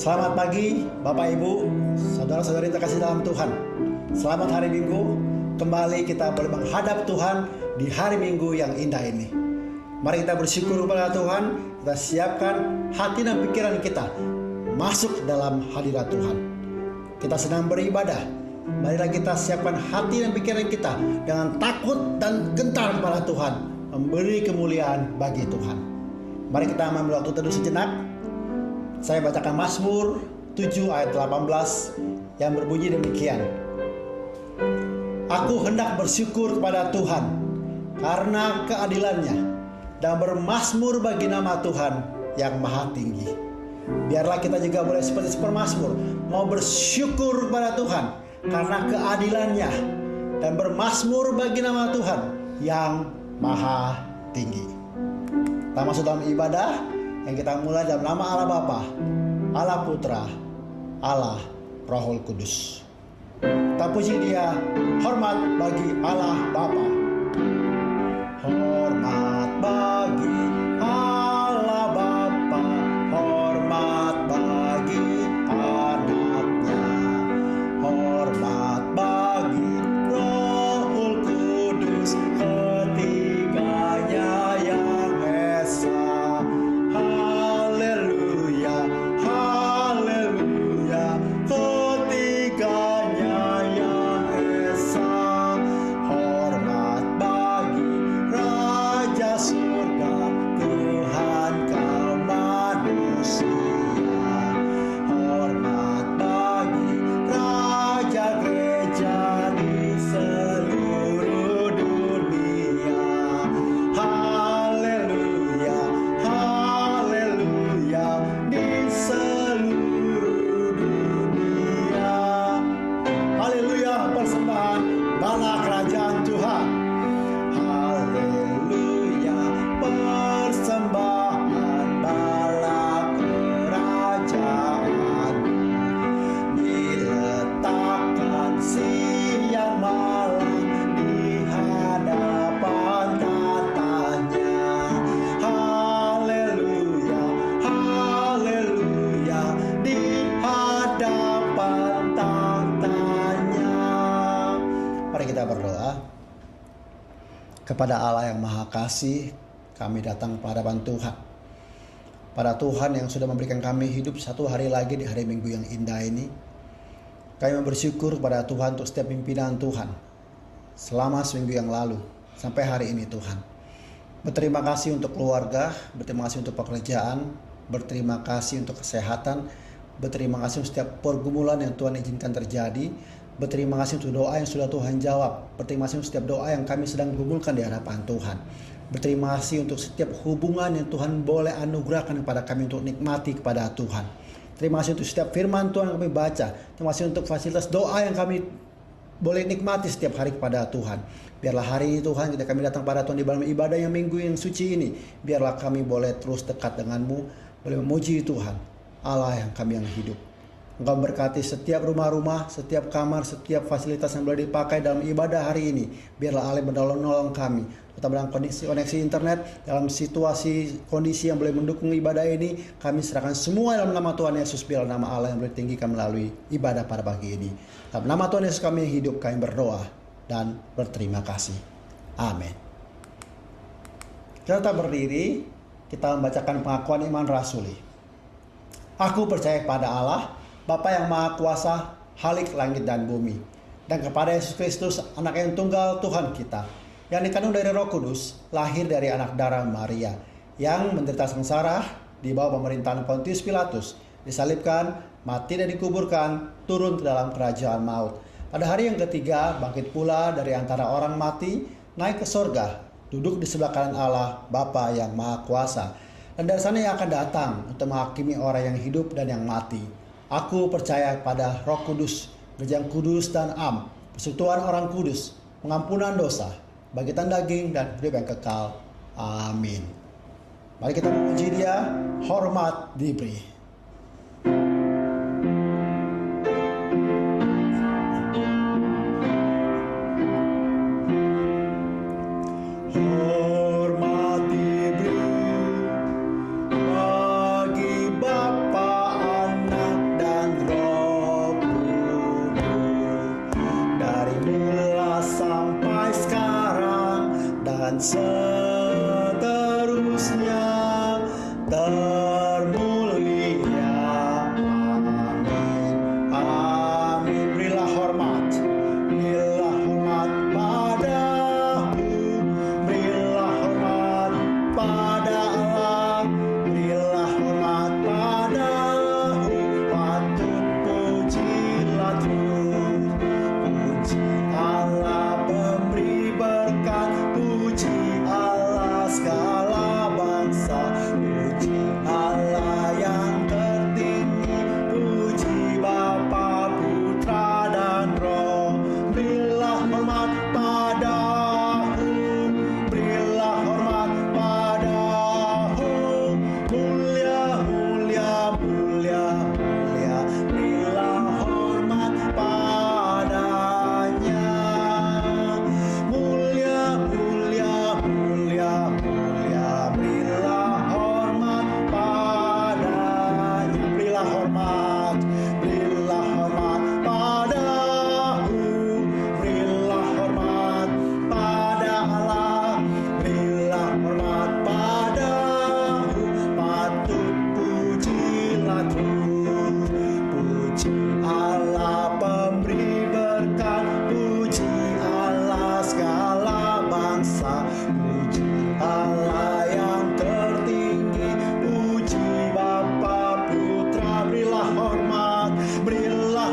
Selamat pagi Bapak Ibu, saudara-saudari terkasih dalam Tuhan. Selamat hari Minggu. Kembali kita boleh menghadap Tuhan di hari Minggu yang indah ini. Mari kita bersyukur kepada Tuhan. Kita siapkan hati dan pikiran kita masuk dalam hadirat Tuhan. Kita sedang beribadah. Marilah kita siapkan hati dan pikiran kita dengan takut dan gentar kepada Tuhan, memberi kemuliaan bagi Tuhan. Mari kita mengambil waktu teduh sejenak. Saya bacakan Mazmur 7 ayat 18 yang berbunyi demikian. Aku hendak bersyukur kepada Tuhan karena keadilannya dan bermazmur bagi nama Tuhan yang maha tinggi. Biarlah kita juga boleh seperti pemazmur, mau bersyukur kepada Tuhan karena keadilannya dan bermazmur bagi nama Tuhan yang maha tinggi. Kita masuk dalam ibadah yang kita mulai dalam nama Allah Bapa, Allah Putra, Allah Rohul Kudus. Kita puji Dia. Hormat bagi Allah Bapa. Hormat bagi Allah Bapa, hormat bagi anaknya, hormat bagi Rohul Kudus, ketiganya yang esa. Haleluya, haleluya, ketiganya yang esa. Hormat bagi Raja Surga, Tuhan kaum manusia. Hormat bagi Raja Gereja di seluruh dunia. Haleluya, haleluya, di seluruh dunia. Haleluya, persembahan bala kerajaan Tuhan. Haleluya, persembahan bala kerajaan. Diletakkan siang malam di hadapan tatanya. Haleluya, haleluya, di hadapan tatanya. Mari kita berdoa. Kepada Allah yang Maha Kasih, kami datang pada hadapan Tuhan. Pada Tuhan yang sudah memberikan kami hidup satu hari lagi di hari Minggu yang indah ini. Kami bersyukur kepada Tuhan untuk setiap pimpinan Tuhan selama seminggu yang lalu sampai hari ini Tuhan. Berterima kasih untuk keluarga, berterima kasih untuk pekerjaan, berterima kasih untuk kesehatan, berterima kasih untuk setiap pergumulan yang Tuhan izinkan terjadi. Berterima kasih untuk doa yang sudah Tuhan jawab. Berterima kasih untuk setiap doa yang kami sedang gumulkan di hadapan Tuhan. Berterima kasih untuk setiap hubungan yang Tuhan boleh anugerahkan kepada kami untuk nikmati kepada Tuhan. Terima kasih untuk setiap firman Tuhan yang kami baca. Terima kasih untuk fasilitas doa yang kami boleh nikmati setiap hari kepada Tuhan. Biarlah hari ini Tuhan, ketika kami datang pada Tuhan di dalam ibadah yang minggu yang suci ini, biarlah kami boleh terus dekat denganmu, boleh memuji Tuhan, Allah yang kami yang hidup. Engkau berkati setiap rumah-rumah, setiap kamar, setiap fasilitas yang boleh dipakai dalam ibadah hari ini. Biarlah Allah menolong kami. Tetap dalam kondisi koneksi internet, dalam situasi kondisi yang boleh mendukung ibadah ini, kami serahkan semua dalam nama Tuhan Yesus. Biarlah nama Allah yang boleh tinggikan melalui ibadah pada pagi ini. Dalam nama Tuhan Yesus kami yang hidup, kami berdoa dan berterima kasih. Amin. Kita berdiri, kita membacakan pengakuan iman rasuli. Aku percaya pada Allah, Bapa yang Maha Kuasa, Khalik langit dan bumi, dan kepada Yesus Kristus, Anak yang tunggal Tuhan kita, yang dikandung dari Roh Kudus, lahir dari anak darah Maria, yang menderita sengsara di bawah pemerintahan Pontius Pilatus, disalibkan, mati dan dikuburkan, turun ke dalam kerajaan maut. Pada hari yang ketiga, bangkit pula dari antara orang mati, naik ke sorga, duduk di sebelah kanan Allah, Bapa yang Maha Kuasa, dan dari sana ia akan datang untuk menghakimi orang yang hidup dan yang mati. Aku percaya pada Roh Kudus, Gereja yang kudus dan am, persekutuan orang kudus, pengampunan dosa, bangkitan daging dan hidup yang kekal. Amin. Mari kita memuji Dia, hormat diberi. Hormat diberi bagi Bapa, Anak,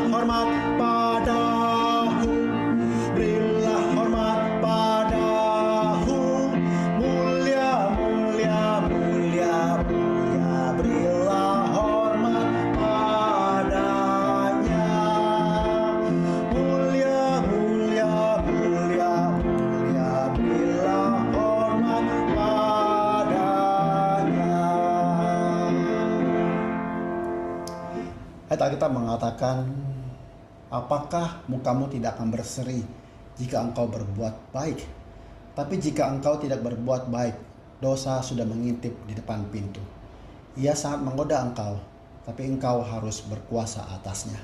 hormat padaku, berilah hormat padaku, mulia, mulia, mulia, mulia, berilah hormat padanya, mulia, mulia, mulia, mulia, berilah hormat padanya. Ayat Alkitab mengatakan, apakah mukamu tidak akan berseri jika engkau berbuat baik? Tapi jika engkau tidak berbuat baik, dosa sudah mengintip di depan pintu. Ia sangat menggoda engkau, tapi engkau harus berkuasa atasnya.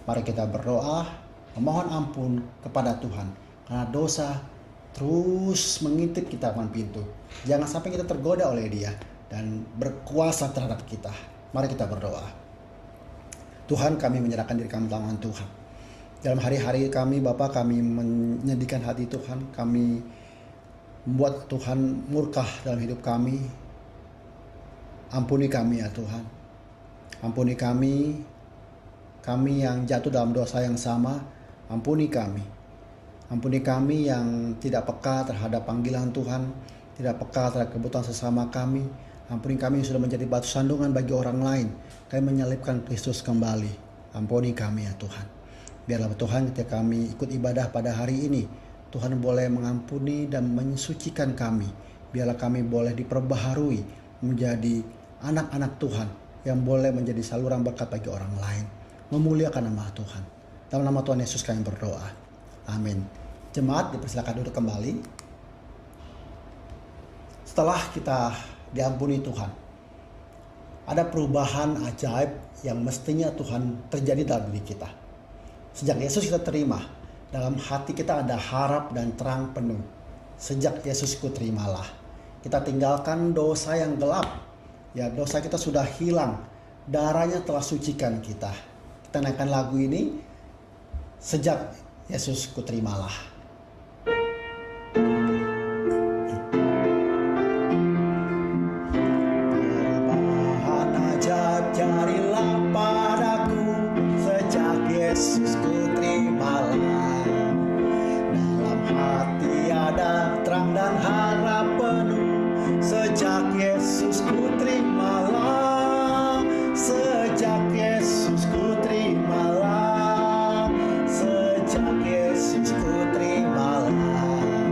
Mari kita berdoa, memohon ampun kepada Tuhan, karena dosa terus mengintip kita depan pintu. Jangan sampai kita tergoda oleh dia dan berkuasa terhadap kita. Mari kita berdoa. Tuhan, kami menyerahkan diri kami dalam tangan Tuhan. Dalam hari-hari kami, Bapa, kami menyedihkan hati Tuhan. Kami membuat Tuhan murka dalam hidup kami. Ampuni kami ya Tuhan. Ampuni kami yang jatuh dalam dosa yang sama. Ampuni kami. Ampuni kami yang tidak peka terhadap panggilan Tuhan. Tidak peka terhadap kebutuhan sesama kami. Ampuni kami yang sudah menjadi batu sandungan bagi orang lain. Kami menyalibkan Kristus kembali. Ampuni kami ya Tuhan. Biarlah Tuhan ketika kami ikut ibadah pada hari ini, Tuhan boleh mengampuni dan mensucikan kami. Biarlah kami boleh diperbaharui menjadi anak-anak Tuhan yang boleh menjadi saluran berkat bagi orang lain. Memuliakan nama Tuhan. Dalam nama Tuhan Yesus kami berdoa. Amin. Jemaat dipersilakan duduk kembali. Setelah kita diampuni Tuhan, ada perubahan ajaib yang mestinya Tuhan terjadi dalam diri kita. Sejak Yesus kita terima, dalam hati kita ada harap dan terang penuh. Sejak Yesusku terimalah, kita tinggalkan dosa yang gelap. Ya, dosa kita sudah hilang, darahnya telah sucikan kita. Kita naikkan lagu ini, sejak Yesusku terimalah. Jadilah padaku sejak Yesusku terimalah. Dalam hati ada terang dan harap penuh sejak Yesusku terimalah. Sejak Yesusku terimalah. Sejak Yesusku terimalah.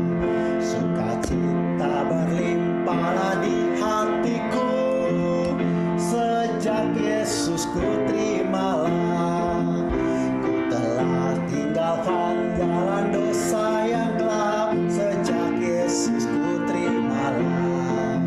Sukacita berlimpahlah di hatiku. Sejak Yesusku terimalah. Ku telah tinggalkan jalan dosa yang gelap. Sejak Yesusku terimalah.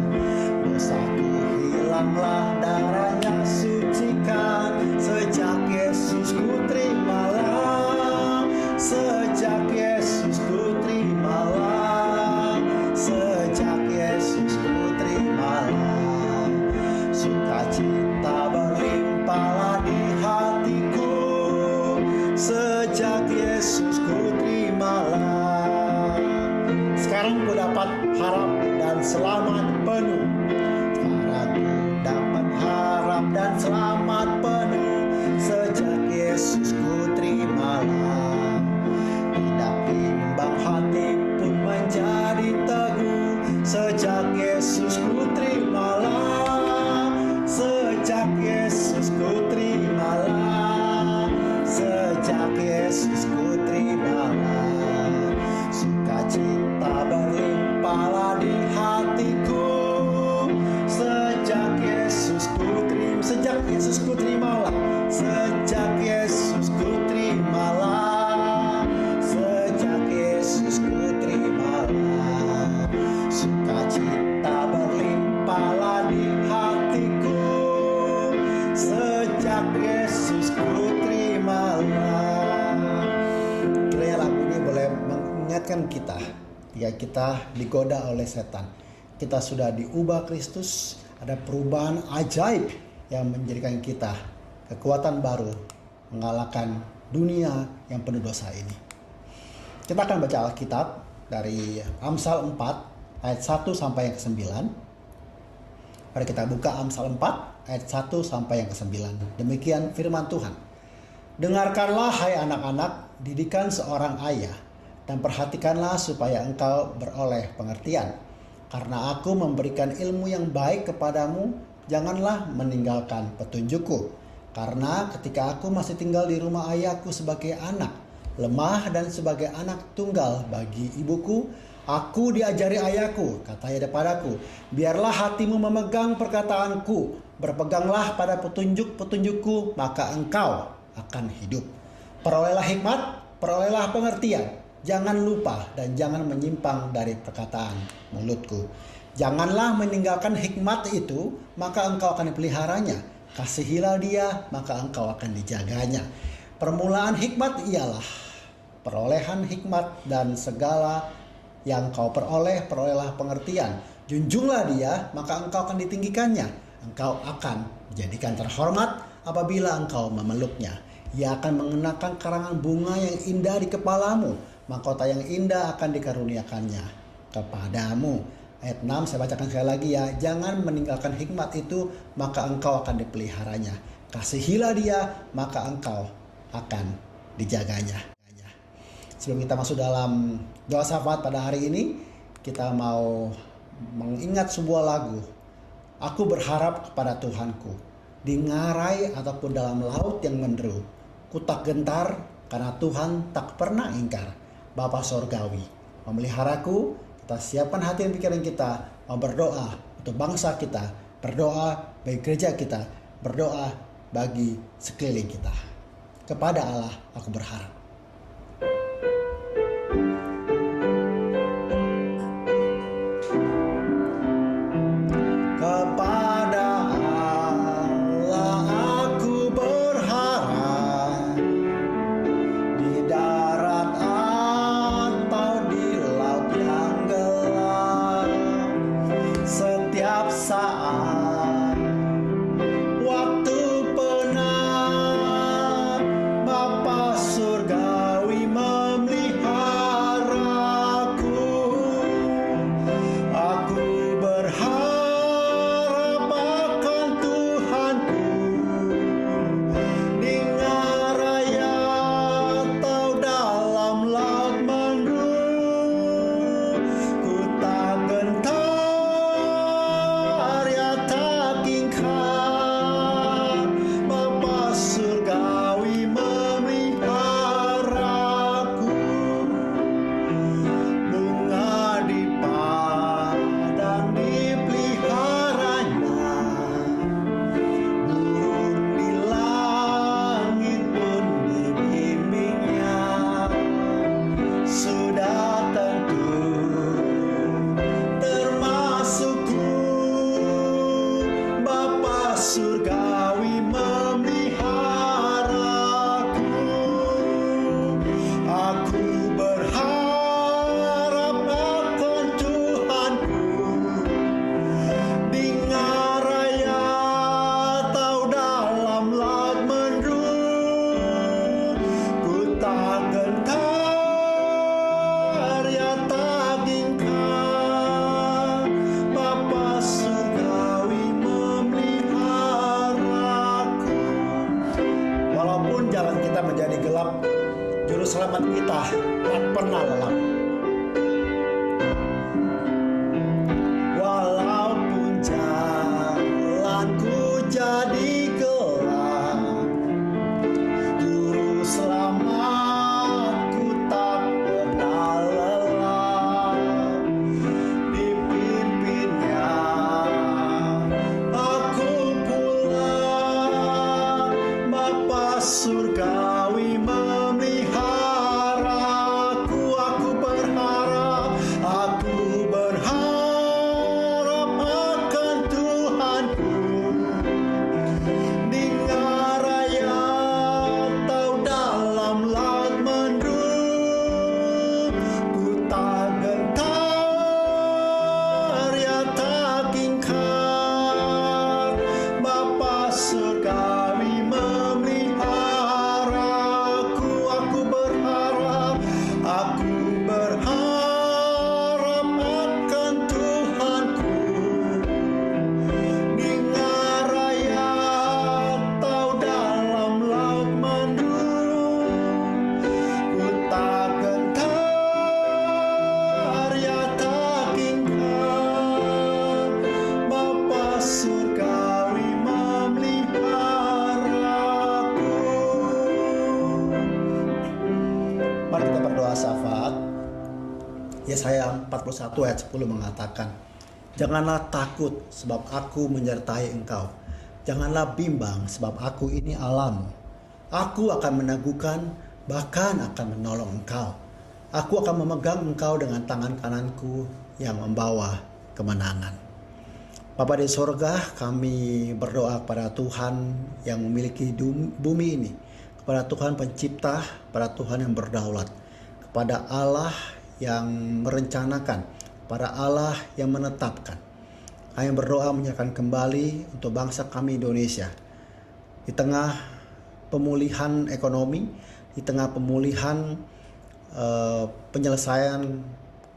Dosaku hilanglah, darahnya sucikan. Sejak Yesusku terimalah. Sejak Yesusku terimalah. Sejak Yesusku terimalah. Sukacita berlimpahlah di hatiku. Sejak Yesusku terimalah. Sekarang ku dapat harap dan selamat penuh. Sekarang ku dapat harap dan selamat penuh. Sejak Yesusku terimalah. Tidak bimbang hati pun menjadi teguh. Sejak Yesusku terimalah. Sejak Yesusku terimalah. Sejak Yesusku terimalah. Sukacita berlimpahlah di hatiku. Sejak Yesusku terimalah. Sejak Yesusku terimalah. Sejak Yesusku terimalah. Sejak Yesusku terimalah. Sukacita berlimpahlah di hatiku. Sejak Yesusku terimalah. Kiranya lagu ini boleh mengingatkan kita, jika kita digoda oleh setan, kita sudah diubah Kristus. Ada perubahan ajaib yang menjadikan kita kekuatan baru mengalahkan dunia yang penuh dosa ini. Kita akan baca Alkitab dari Amsal 4 ayat 1 sampai yang ke-9. Mari kita buka Amsal 4 ayat 1 sampai yang ke-9. Demikian firman Tuhan. Dengarkanlah hai anak-anak, didikan seorang ayah, dan perhatikanlah supaya engkau beroleh pengertian. Karena aku memberikan ilmu yang baik kepadamu, janganlah meninggalkan petunjukku. Karena ketika aku masih tinggal di rumah ayahku sebagai anak, lemah dan sebagai anak tunggal bagi ibuku, aku diajari ayahku, katanya kepadaku, biarlah hatimu memegang perkataanku, berpeganglah pada petunjuk-petunjukku, maka engkau akan hidup. Perolehlah hikmat, perolehlah pengertian, jangan lupa dan jangan menyimpang dari perkataan mulutku. Janganlah meninggalkan hikmat itu, maka engkau akan dipeliharanya. Kasihilah dia, maka engkau akan dijaganya. Permulaan hikmat ialah perolehan hikmat, dan segala yang kau perolehlah pengertian. Junjunglah dia, maka engkau akan ditinggikannya. Engkau akan dijadikan terhormat apabila engkau memeluknya. Ia akan mengenakan karangan bunga yang indah di kepalamu. Mahkota yang indah akan dikaruniakannya kepadamu. Ayat 6 saya bacakan sekali lagi ya. Jangan meninggalkan hikmat itu, maka engkau akan dipeliharanya. Kasihilah dia, maka engkau akan dijaganya. Sebelum kita masuk dalam doa syafaat pada hari ini, kita mau mengingat sebuah lagu. Aku berharap kepada Tuhanku, di ngarai ataupun dalam laut yang menderu, ku tak gentar karena Tuhan tak pernah ingkar. Bapa Sorgawi memeliharaku. Kita siapkan hati dan pikiran kita, mau berdoa untuk bangsa kita, berdoa bagi gereja kita, berdoa bagi sekeliling kita. Kepada Allah aku berharap. Kepada Allah aku berharap, di darat atau di laut yang gelap, setiap saat waktu penat, Bapa Surgawi memeliharaku. Aku berharap akan Tuhanku, di ngaraya atau dalam laut menderu, ku tak gentar ya tak ingkar. Bapa Surgawi memeliharaku. Bunga di padang dipeliharanya, burung di langit pun dibimbingnya. Sudah tentu termasukku, Bapa Surgawi memeliharaku. Aku berharap akan Tuhanku, di ngaraya atau dalam laut menderu, ku tak gentar ya tak ingkar. Bapa Surgawi memeliharaku. Walaupun jalan kita menjadi gelap, juru selamat kita tak pernah lelap. Walaupun jalanku jadi gelap, juru selamatku tak pernah lelah. Dipimpinnya aku pulang, Bapa Surgawi memeliharaku. Aku berharap akan Tuhanku, di ngaraya atau dalam laut menderu, ku tak gentar ya tak ingkar. Bapa Surgawi memeliharaku. Mari kita berdoa syafaat. Yesaya 41 ayat 10 mengatakan, "Janganlah takut sebab aku menyertai engkau. Janganlah bimbang sebab aku ini Allahmu. Aku akan meneguhkan, bahkan akan menolong engkau. Aku akan memegang engkau dengan tangan kananku yang membawa kemenangan." Bapa di sorga, kami berdoa kepada Tuhan yang memiliki bumi ini, kepada Tuhan pencipta, kepada Tuhan yang berdaulat, kepada Allah yang merencanakan, kepada Allah yang menetapkan. Kami berdoa menyerahkan kembali untuk bangsa kami Indonesia. Di tengah pemulihan ekonomi, di tengah pemulihan penyelesaian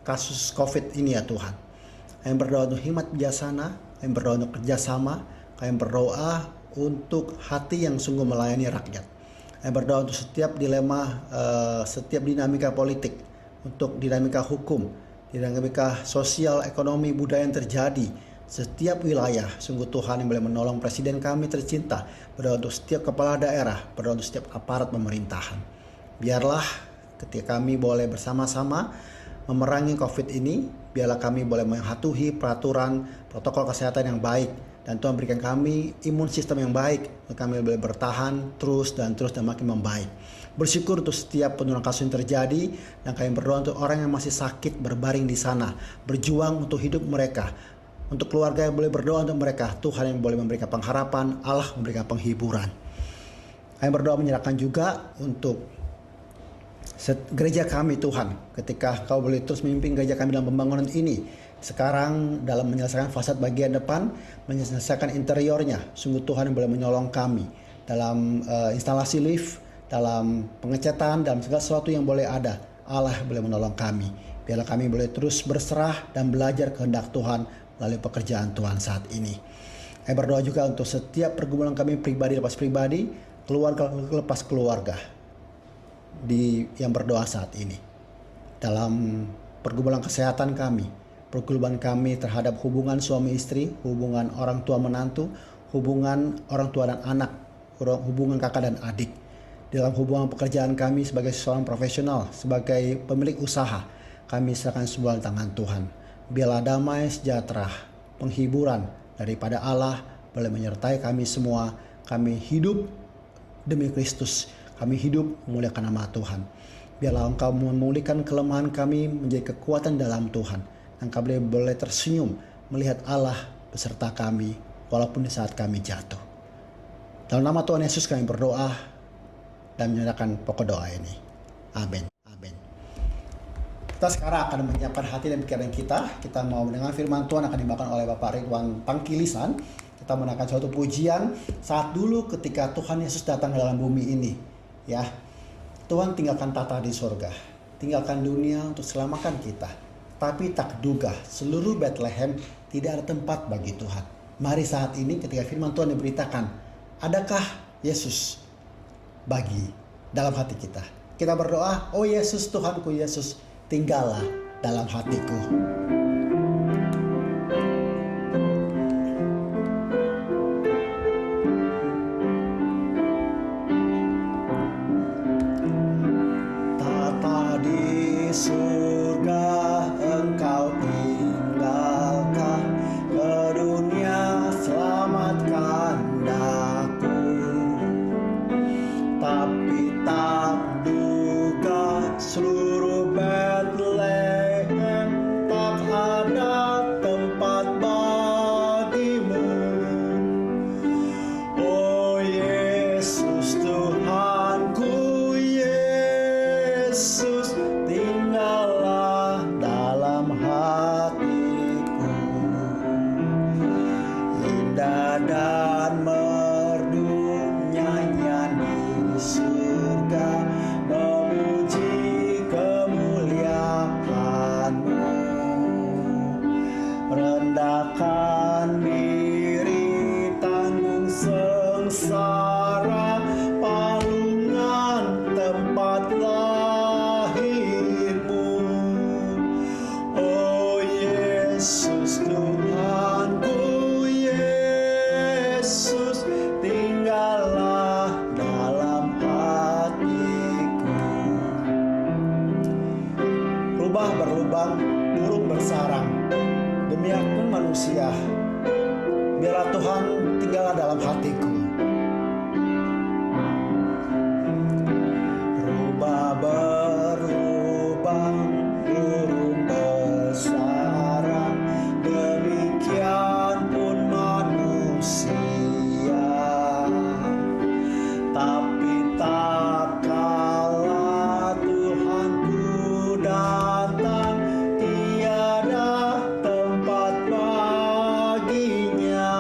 kasus COVID ini ya Tuhan. Kami berdoa untuk hikmat bijaksana, kami berdoa untuk kerjasama, kami berdoa untuk hati yang sungguh melayani rakyat. Kami berdoa untuk setiap dilema, setiap dinamika politik, untuk dinamika hukum, dinamika sosial, ekonomi, budaya yang terjadi. Setiap wilayah, sungguh Tuhan yang boleh menolong presiden kami tercinta, berdoa untuk setiap kepala daerah, berdoa untuk setiap aparat pemerintahan. Biarlah ketika kami boleh bersama-sama memerangi COVID ini, biarlah kami boleh mematuhi peraturan protokol kesehatan yang baik, dan Tuhan berikan kami imun sistem yang baik, untuk kami boleh bertahan terus dan makin membaik. Bersyukur untuk setiap penurunan kasus yang terjadi, dan kami berdoa untuk orang yang masih sakit berbaring di sana, berjuang untuk hidup mereka, untuk keluarga yang boleh berdoa untuk mereka, Tuhan yang boleh memberikan pengharapan, Allah memberikan penghiburan. Kami berdoa menyerahkan juga untuk gereja kami Tuhan, ketika Kau boleh terus memimpin gereja kami dalam pembangunan ini. Sekarang dalam menyelesaikan fasad bagian depan, menyelesaikan interiornya, sungguh Tuhan yang boleh menolong kami dalam instalasi lift, dalam pengecatan, dalam segala sesuatu yang boleh ada. Allah boleh menolong kami. Biarlah kami boleh terus berserah dan belajar kehendak Tuhan melalui pekerjaan Tuhan saat ini. Saya berdoa juga untuk setiap pergumulan kami pribadi lepas pribadi, keluarga lepas keluarga, yang berdoa saat ini. Dalam pergumulan kesehatan kami, pergumulan kami terhadap hubungan suami istri, hubungan orang tua menantu, hubungan orang tua dan anak, hubungan kakak dan adik. Dalam hubungan pekerjaan kami sebagai seorang profesional, sebagai pemilik usaha, kami serahkan semua di tangan Tuhan. Biarlah damai, sejahtera, penghiburan daripada Allah boleh menyertai kami semua. Kami hidup demi Kristus. Kami hidup memuliakan nama Tuhan. Biarlah Engkau memulihkan kelemahan kami menjadi kekuatan dalam Tuhan. Dan kami boleh tersenyum melihat Allah beserta kami walaupun di saat kami jatuh. Dalam nama Tuhan Yesus kami berdoa dan menyerahkan pokok doa ini. Amin. Amin. Kita sekarang akan menyiapkan hati dan pikiran kita. Kita mau mendengar firman Tuhan akan dibawakan oleh Bapak Ridwan Tangkilisan. Kita menaikkan suatu pujian saat dulu ketika Tuhan Yesus datang ke dalam bumi ini. Ya, Tuhan tinggalkan tata di surga, tinggalkan dunia untuk selamatkan kita. Tapi tak duga seluruh Bethlehem tidak ada tempat bagi Tuhan. Mari saat ini ketika firman Tuhan diberitakan, adakah Yesus bagi dalam hati kita? Kita berdoa, oh Yesus, Tuhanku Yesus, tinggallah dalam hatiku. Dan merdu nyanyian di surga. manusia, biarlah Tuhan tinggallah dalam hatiku. Rubah berubah, burung bersarang, demikian pun manusia. Tapi tak kala Tuhanku datang, tiada tempat baginya.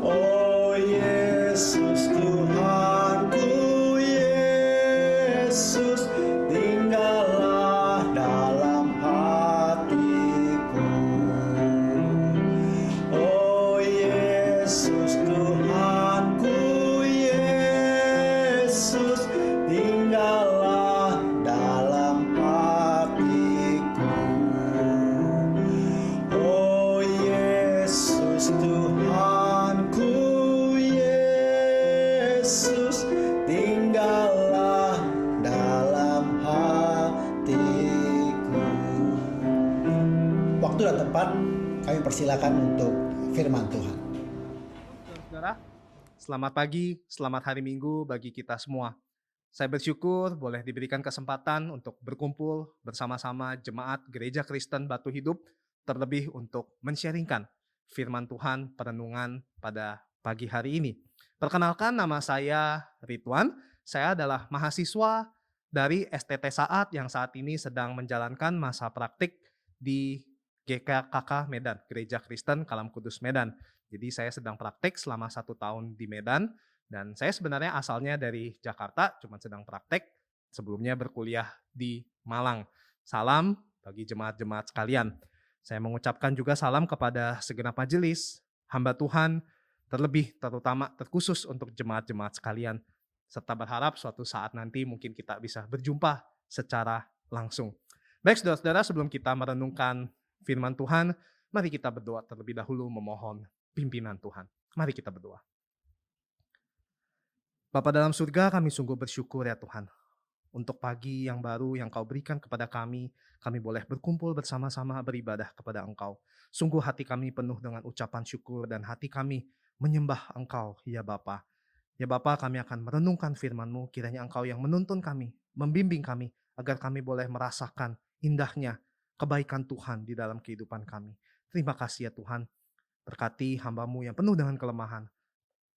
Oh Yesus Tuhanku, Yesus, tinggallah dalam hatiku. Oh Yesus Tuhanku, Yesus, tinggallah dalam hatiku. Oh Yesus Tuhanku, Yesus, tinggallah dalam hatiku. Waktu dan tempat kami persilakan untuk firman Tuhan. Saudara, selamat pagi, selamat hari Minggu bagi kita semua. Saya bersyukur boleh diberikan kesempatan untuk berkumpul bersama-sama jemaat Gereja Kristen Batu Hidup, terlebih untuk men-sharingkan firman Tuhan perenungan pada pagi hari ini. Perkenalkan, nama saya Ridwan, saya adalah mahasiswa dari STT Saat yang saat ini sedang menjalankan masa praktik di GKKK Medan, Gereja Kristen Kalam Kudus Medan. Jadi saya sedang praktek selama 1 tahun di Medan, dan saya sebenarnya asalnya dari Jakarta, cuma sedang praktek, sebelumnya berkuliah di Malang. Salam bagi jemaat-jemaat sekalian. Saya mengucapkan juga salam kepada segenap majelis, hamba Tuhan, terlebih terutama terkhusus untuk jemaat-jemaat sekalian, serta berharap suatu saat nanti mungkin kita bisa berjumpa secara langsung. Baik saudara-saudara, sebelum kita merenungkan firman Tuhan, mari kita berdoa terlebih dahulu memohon pimpinan Tuhan. Mari kita berdoa. Bapa dalam surga, kami sungguh bersyukur ya Tuhan, untuk pagi yang baru yang Kau berikan kepada kami boleh berkumpul bersama-sama beribadah kepada Engkau. Sungguh hati kami penuh dengan ucapan syukur dan hati kami menyembah Engkau, ya Bapa. Ya Bapa, kami akan merenungkan firman-Mu, kiranya Engkau yang menuntun kami, membimbing kami, agar kami boleh merasakan indahnya kebaikan Tuhan di dalam kehidupan kami. Terima kasih ya Tuhan, berkati hamba-Mu yang penuh dengan kelemahan,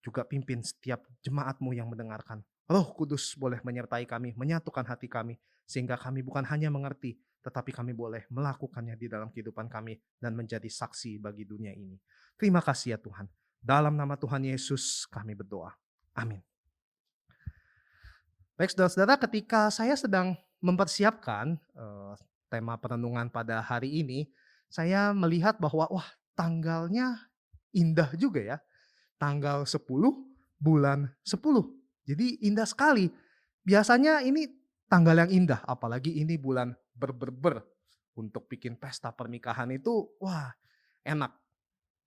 juga pimpin setiap jemaat-Mu yang mendengarkan. Roh Kudus boleh menyertai kami, menyatukan hati kami, sehingga kami bukan hanya mengerti, tetapi kami boleh melakukannya di dalam kehidupan kami dan menjadi saksi bagi dunia ini. Terima kasih ya Tuhan. Dalam nama Tuhan Yesus kami berdoa. Amin. Baik saudara-saudara, ketika saya sedang mempersiapkan tema perenungan pada hari ini, saya melihat bahwa tanggalnya indah juga ya. Tanggal 10 bulan 10. Jadi indah sekali. Biasanya ini tanggal yang indah, apalagi ini bulan ber. Untuk bikin pesta pernikahan itu enak.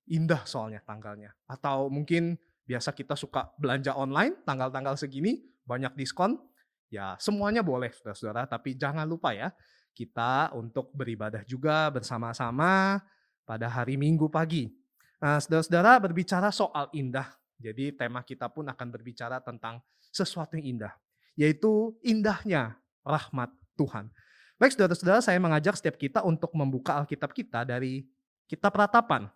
Indah soalnya tanggalnya. Atau mungkin biasa kita suka belanja online, tanggal-tanggal segini banyak diskon. Ya semuanya boleh saudara-saudara, tapi jangan lupa ya, kita untuk beribadah juga bersama-sama pada hari Minggu pagi. Nah, saudara-saudara, berbicara soal indah, jadi tema kita pun akan berbicara tentang sesuatu yang indah, yaitu indahnya rahmat Tuhan. Baik saudara-saudara, saya mengajak setiap kita untuk membuka Alkitab kita dari kitab Ratapan.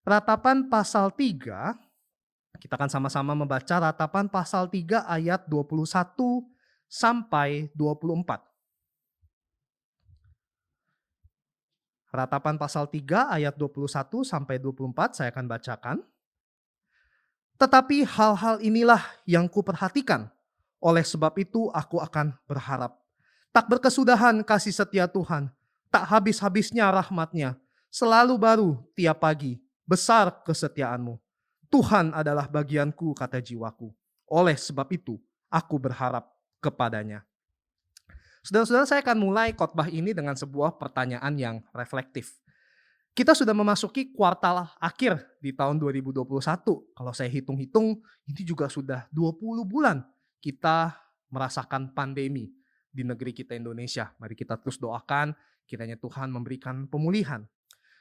Ratapan pasal 3, kita akan sama-sama membaca Ratapan pasal 3 ayat 21 sampai 24. Ratapan pasal 3 ayat 21 sampai 24 saya akan bacakan. Tetapi hal-hal inilah yang kuperhatikan, oleh sebab itu aku akan berharap. Tak berkesudahan kasih setia Tuhan, tak habis-habisnya rahmat-Nya, selalu baru tiap pagi, besar kesetiaan-Mu. Tuhan adalah bagianku, kata jiwaku. Oleh sebab itu aku berharap kepadanya. Saudara-saudara, saya akan mulai khotbah ini dengan sebuah pertanyaan yang reflektif. Kita sudah memasuki kuartal akhir di tahun 2021. Kalau saya hitung-hitung, ini juga sudah 20 bulan kita merasakan pandemi di negeri kita Indonesia. Mari kita terus doakan kiranya Tuhan memberikan pemulihan.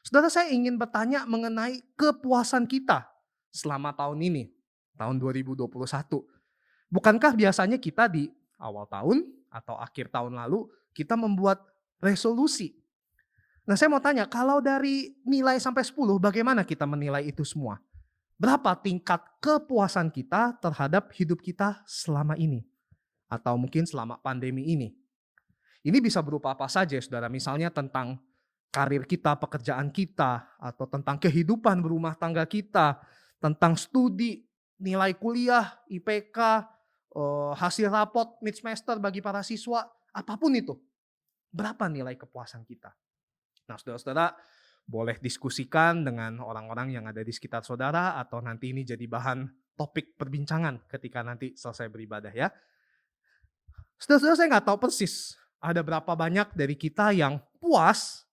Saudara, saya ingin bertanya mengenai kepuasan kita selama tahun ini, tahun 2021. Bukankah biasanya kita di awal tahun atau akhir tahun lalu kita membuat resolusi? Nah, saya mau tanya, kalau dari nilai sampai 10, bagaimana kita menilai itu semua? Berapa tingkat kepuasan kita terhadap hidup kita selama ini? Atau mungkin selama pandemi ini? Ini bisa berupa apa saja, saudara. Misalnya tentang karir kita, pekerjaan kita, atau tentang kehidupan berumah tangga kita, tentang studi, nilai kuliah, IPK, hasil rapot mid semester bagi para siswa, apapun itu. Berapa nilai kepuasan kita? Nah, saudara-saudara boleh diskusikan dengan orang-orang yang ada di sekitar saudara atau nanti ini jadi bahan topik perbincangan ketika nanti selesai beribadah ya. Saudara-saudara, saya nggak tahu persis ada berapa banyak dari kita yang puas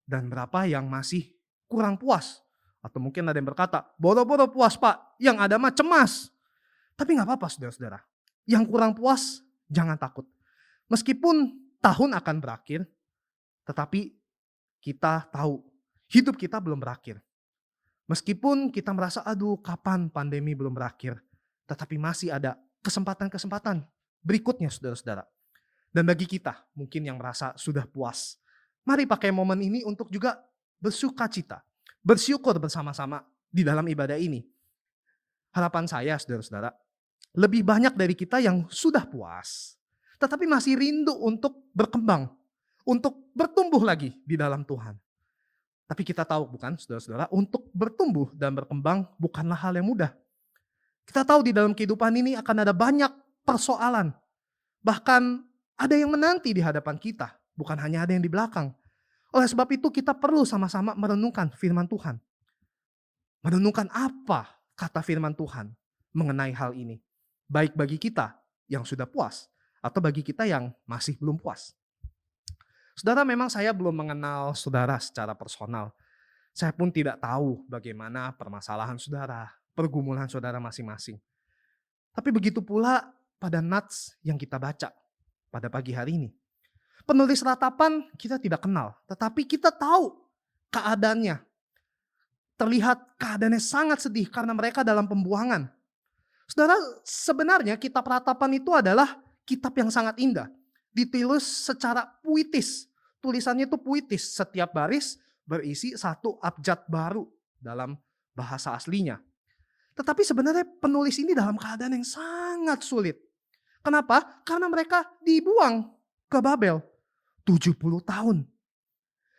dan berapa yang masih kurang puas. Atau mungkin ada yang berkata, boro-boro puas Pak, yang ada mah cemas. Tapi nggak apa-apa saudara-saudara. Yang kurang puas, jangan takut. Meskipun tahun akan berakhir, tetapi kita tahu hidup kita belum berakhir. Meskipun kita merasa, aduh kapan pandemi belum berakhir, tetapi masih ada kesempatan-kesempatan berikutnya saudara-saudara. Dan bagi kita mungkin yang merasa sudah puas, mari pakai momen ini untuk juga bersukacita, bersyukur bersama-sama di dalam ibadah ini. Harapan saya saudara-saudara, lebih banyak dari kita yang sudah puas, tetapi masih rindu untuk berkembang, untuk bertumbuh lagi di dalam Tuhan. Tapi kita tahu bukan saudara-saudara, untuk bertumbuh dan berkembang bukanlah hal yang mudah. Kita tahu di dalam kehidupan ini akan ada banyak persoalan. Bahkan ada yang menanti di hadapan kita, bukan hanya ada yang di belakang. Oleh sebab itu kita perlu sama-sama merenungkan firman Tuhan. Merenungkan apa kata firman Tuhan mengenai hal ini. Baik bagi kita yang sudah puas atau bagi kita yang masih belum puas. Saudara, memang saya belum mengenal saudara secara personal. Saya pun tidak tahu bagaimana permasalahan saudara, pergumulan saudara masing-masing. Tapi begitu pula pada nats yang kita baca pada pagi hari ini. Penulis ratapan kita tidak kenal, tetapi kita tahu keadaannya. Terlihat keadaannya sangat sedih karena mereka dalam pembuangan. Saudara, sebenarnya kitab ratapan itu adalah kitab yang sangat indah. Ditulis secara puitis. Tulisannya itu puitis. Setiap baris berisi satu abjad baru dalam bahasa aslinya. Tetapi sebenarnya penulis ini dalam keadaan yang sangat sulit. Kenapa? Karena mereka dibuang ke Babel 70 tahun.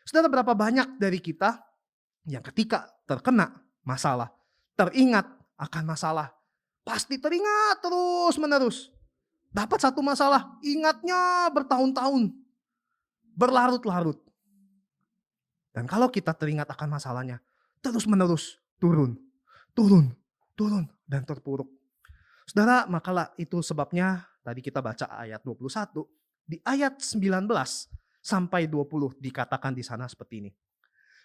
Saudara, berapa banyak dari kita yang ketika terkena masalah, teringat akan masalah, pasti teringat terus menerus. Dapat satu masalah, ingatnya bertahun-tahun, berlarut-larut. Dan kalau kita teringat akan masalahnya, terus-menerus turun, dan terpuruk. Saudara, makalah itu sebabnya tadi kita baca ayat 21, di ayat 19 sampai 20 dikatakan di sana seperti ini.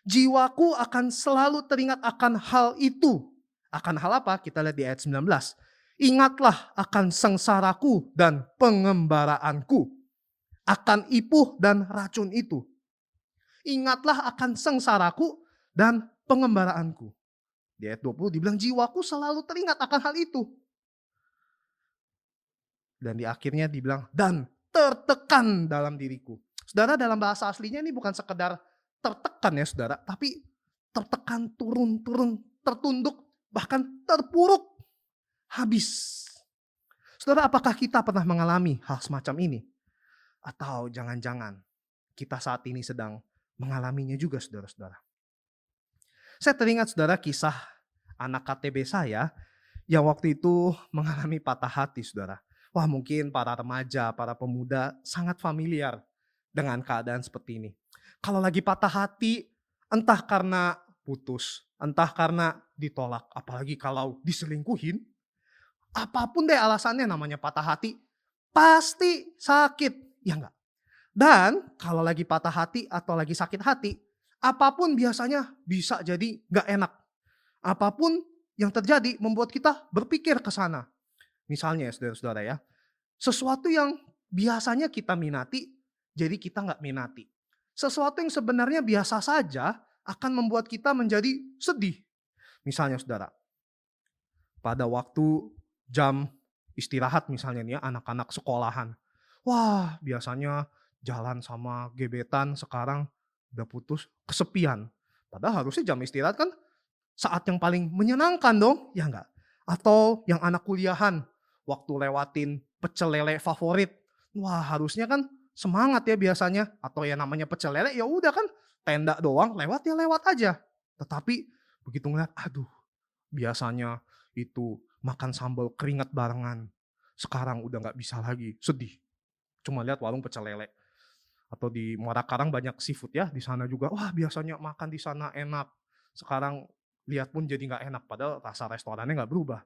Jiwaku akan selalu teringat akan hal itu. Akan hal apa? Kita lihat di ayat 19. Ingatlah akan sengsaraku dan pengembaraanku, akan ipuh dan racun itu. Ingatlah akan sengsaraku dan pengembaraanku. Di ayat 20 dibilang jiwaku selalu teringat akan hal itu. Dan di akhirnya dibilang dan tertekan dalam diriku. Saudara, dalam bahasa aslinya ini bukan sekedar tertekan ya saudara, tapi tertekan, turun, tertunduk, bahkan terpuruk. Habis. Saudara, apakah kita pernah mengalami hal semacam ini? Atau jangan-jangan kita saat ini sedang mengalaminya juga saudara-saudara. Saya teringat saudara kisah anak KTB saya yang waktu itu mengalami patah hati saudara. Wah, mungkin para remaja, para pemuda sangat familiar dengan keadaan seperti ini. Kalau lagi patah hati, entah karena putus, entah karena ditolak, apalagi kalau diselingkuhin, apapun deh alasannya namanya patah hati, pasti sakit, ya enggak? Dan kalau lagi patah hati atau lagi sakit hati, apapun biasanya bisa jadi enggak enak. Apapun yang terjadi membuat kita berpikir ke sana. Misalnya ya saudara-saudara ya, sesuatu yang biasanya kita minati, jadi kita enggak minati. Sesuatu yang sebenarnya biasa saja, akan membuat kita menjadi sedih. Misalnya saudara, pada waktu jam istirahat misalnya nih ya, anak-anak sekolahan. Wah, biasanya jalan sama gebetan, sekarang udah putus, kesepian. Padahal harusnya jam istirahat kan saat yang paling menyenangkan dong, ya enggak? Atau yang anak kuliahan, waktu lewatin pecel lele favorit. Wah, harusnya kan semangat ya biasanya. Atau yang namanya pecel lele, ya udah kan tenda doang, lewat ya lewat aja. Tetapi begitu ngeliat, aduh, biasanya itu makan sambal keringat barengan. Sekarang udah nggak bisa lagi, sedih. Cuma lihat warung pecel lele. Atau di Muara Karang banyak seafood ya, di sana juga, wah biasanya makan di sana enak. Sekarang lihat pun jadi nggak enak, padahal rasa restorannya nggak berubah.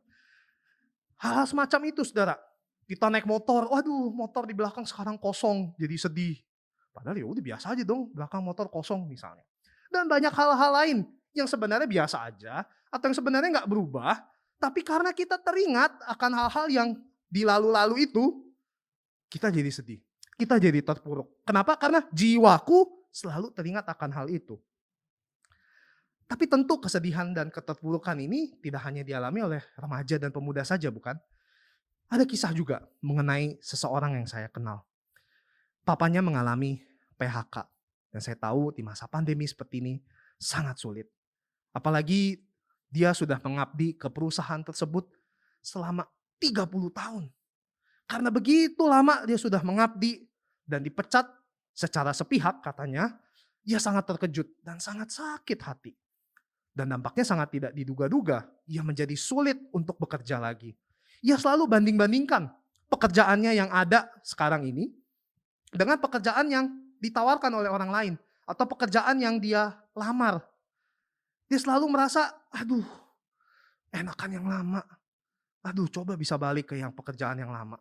Hal-hal semacam itu saudara. Kita naik motor, waduh motor di belakang sekarang kosong, jadi sedih. Padahal ya udah biasa aja dong, belakang motor kosong misalnya. Dan banyak hal-hal lain yang sebenarnya biasa aja, atau yang sebenarnya nggak berubah, tapi karena kita teringat akan hal-hal yang di lalu-lalu itu, kita jadi sedih. Kita jadi terpuruk. Kenapa? Karena jiwaku selalu teringat akan hal itu. Tapi tentu kesedihan dan keterpurukan ini tidak hanya dialami oleh remaja dan pemuda saja, bukan? Ada kisah juga mengenai seseorang yang saya kenal. Papanya mengalami PHK. Dan saya tahu di masa pandemi seperti ini sangat sulit. Apalagi dia sudah mengabdi ke perusahaan tersebut selama 30 tahun. Karena begitu lama dia sudah mengabdi dan dipecat secara sepihak katanya, dia sangat terkejut dan sangat sakit hati. Dan dampaknya sangat tidak diduga-duga, ia menjadi sulit untuk bekerja lagi. Ia selalu banding-bandingkan pekerjaannya yang ada sekarang ini dengan pekerjaan yang ditawarkan oleh orang lain atau pekerjaan yang dia lamar. Dia selalu merasa, aduh enakan yang lama. Aduh coba bisa balik ke yang pekerjaan yang lama.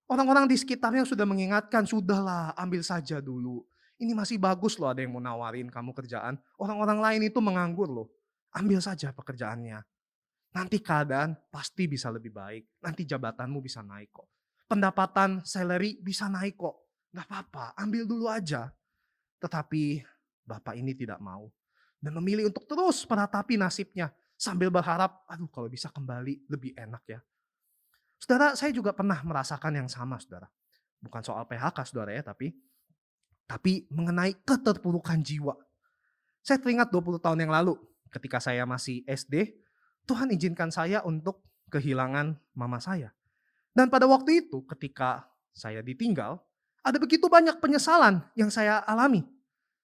Orang-orang di sekitarnya sudah mengingatkan, sudahlah ambil saja dulu. Ini masih bagus loh ada yang mau nawarin kamu kerjaan. Orang-orang lain itu menganggur loh. Ambil saja pekerjaannya. Nanti keadaan pasti bisa lebih baik. Nanti jabatanmu bisa naik kok. Pendapatan salary bisa naik kok. Gak apa-apa, ambil dulu aja. Tetapi bapak ini tidak mau. Dan memilih untuk terus meratapi nasibnya. Sambil berharap, aduh kalau bisa kembali lebih enak ya. Saudara, saya juga pernah merasakan yang sama, saudara. Bukan soal PHK, saudara ya, tapi mengenai keterpurukan jiwa. Saya teringat 20 tahun yang lalu, ketika saya masih SD, Tuhan izinkan saya untuk kehilangan mama saya. Dan pada waktu itu, ketika saya ditinggal, ada begitu banyak penyesalan yang saya alami.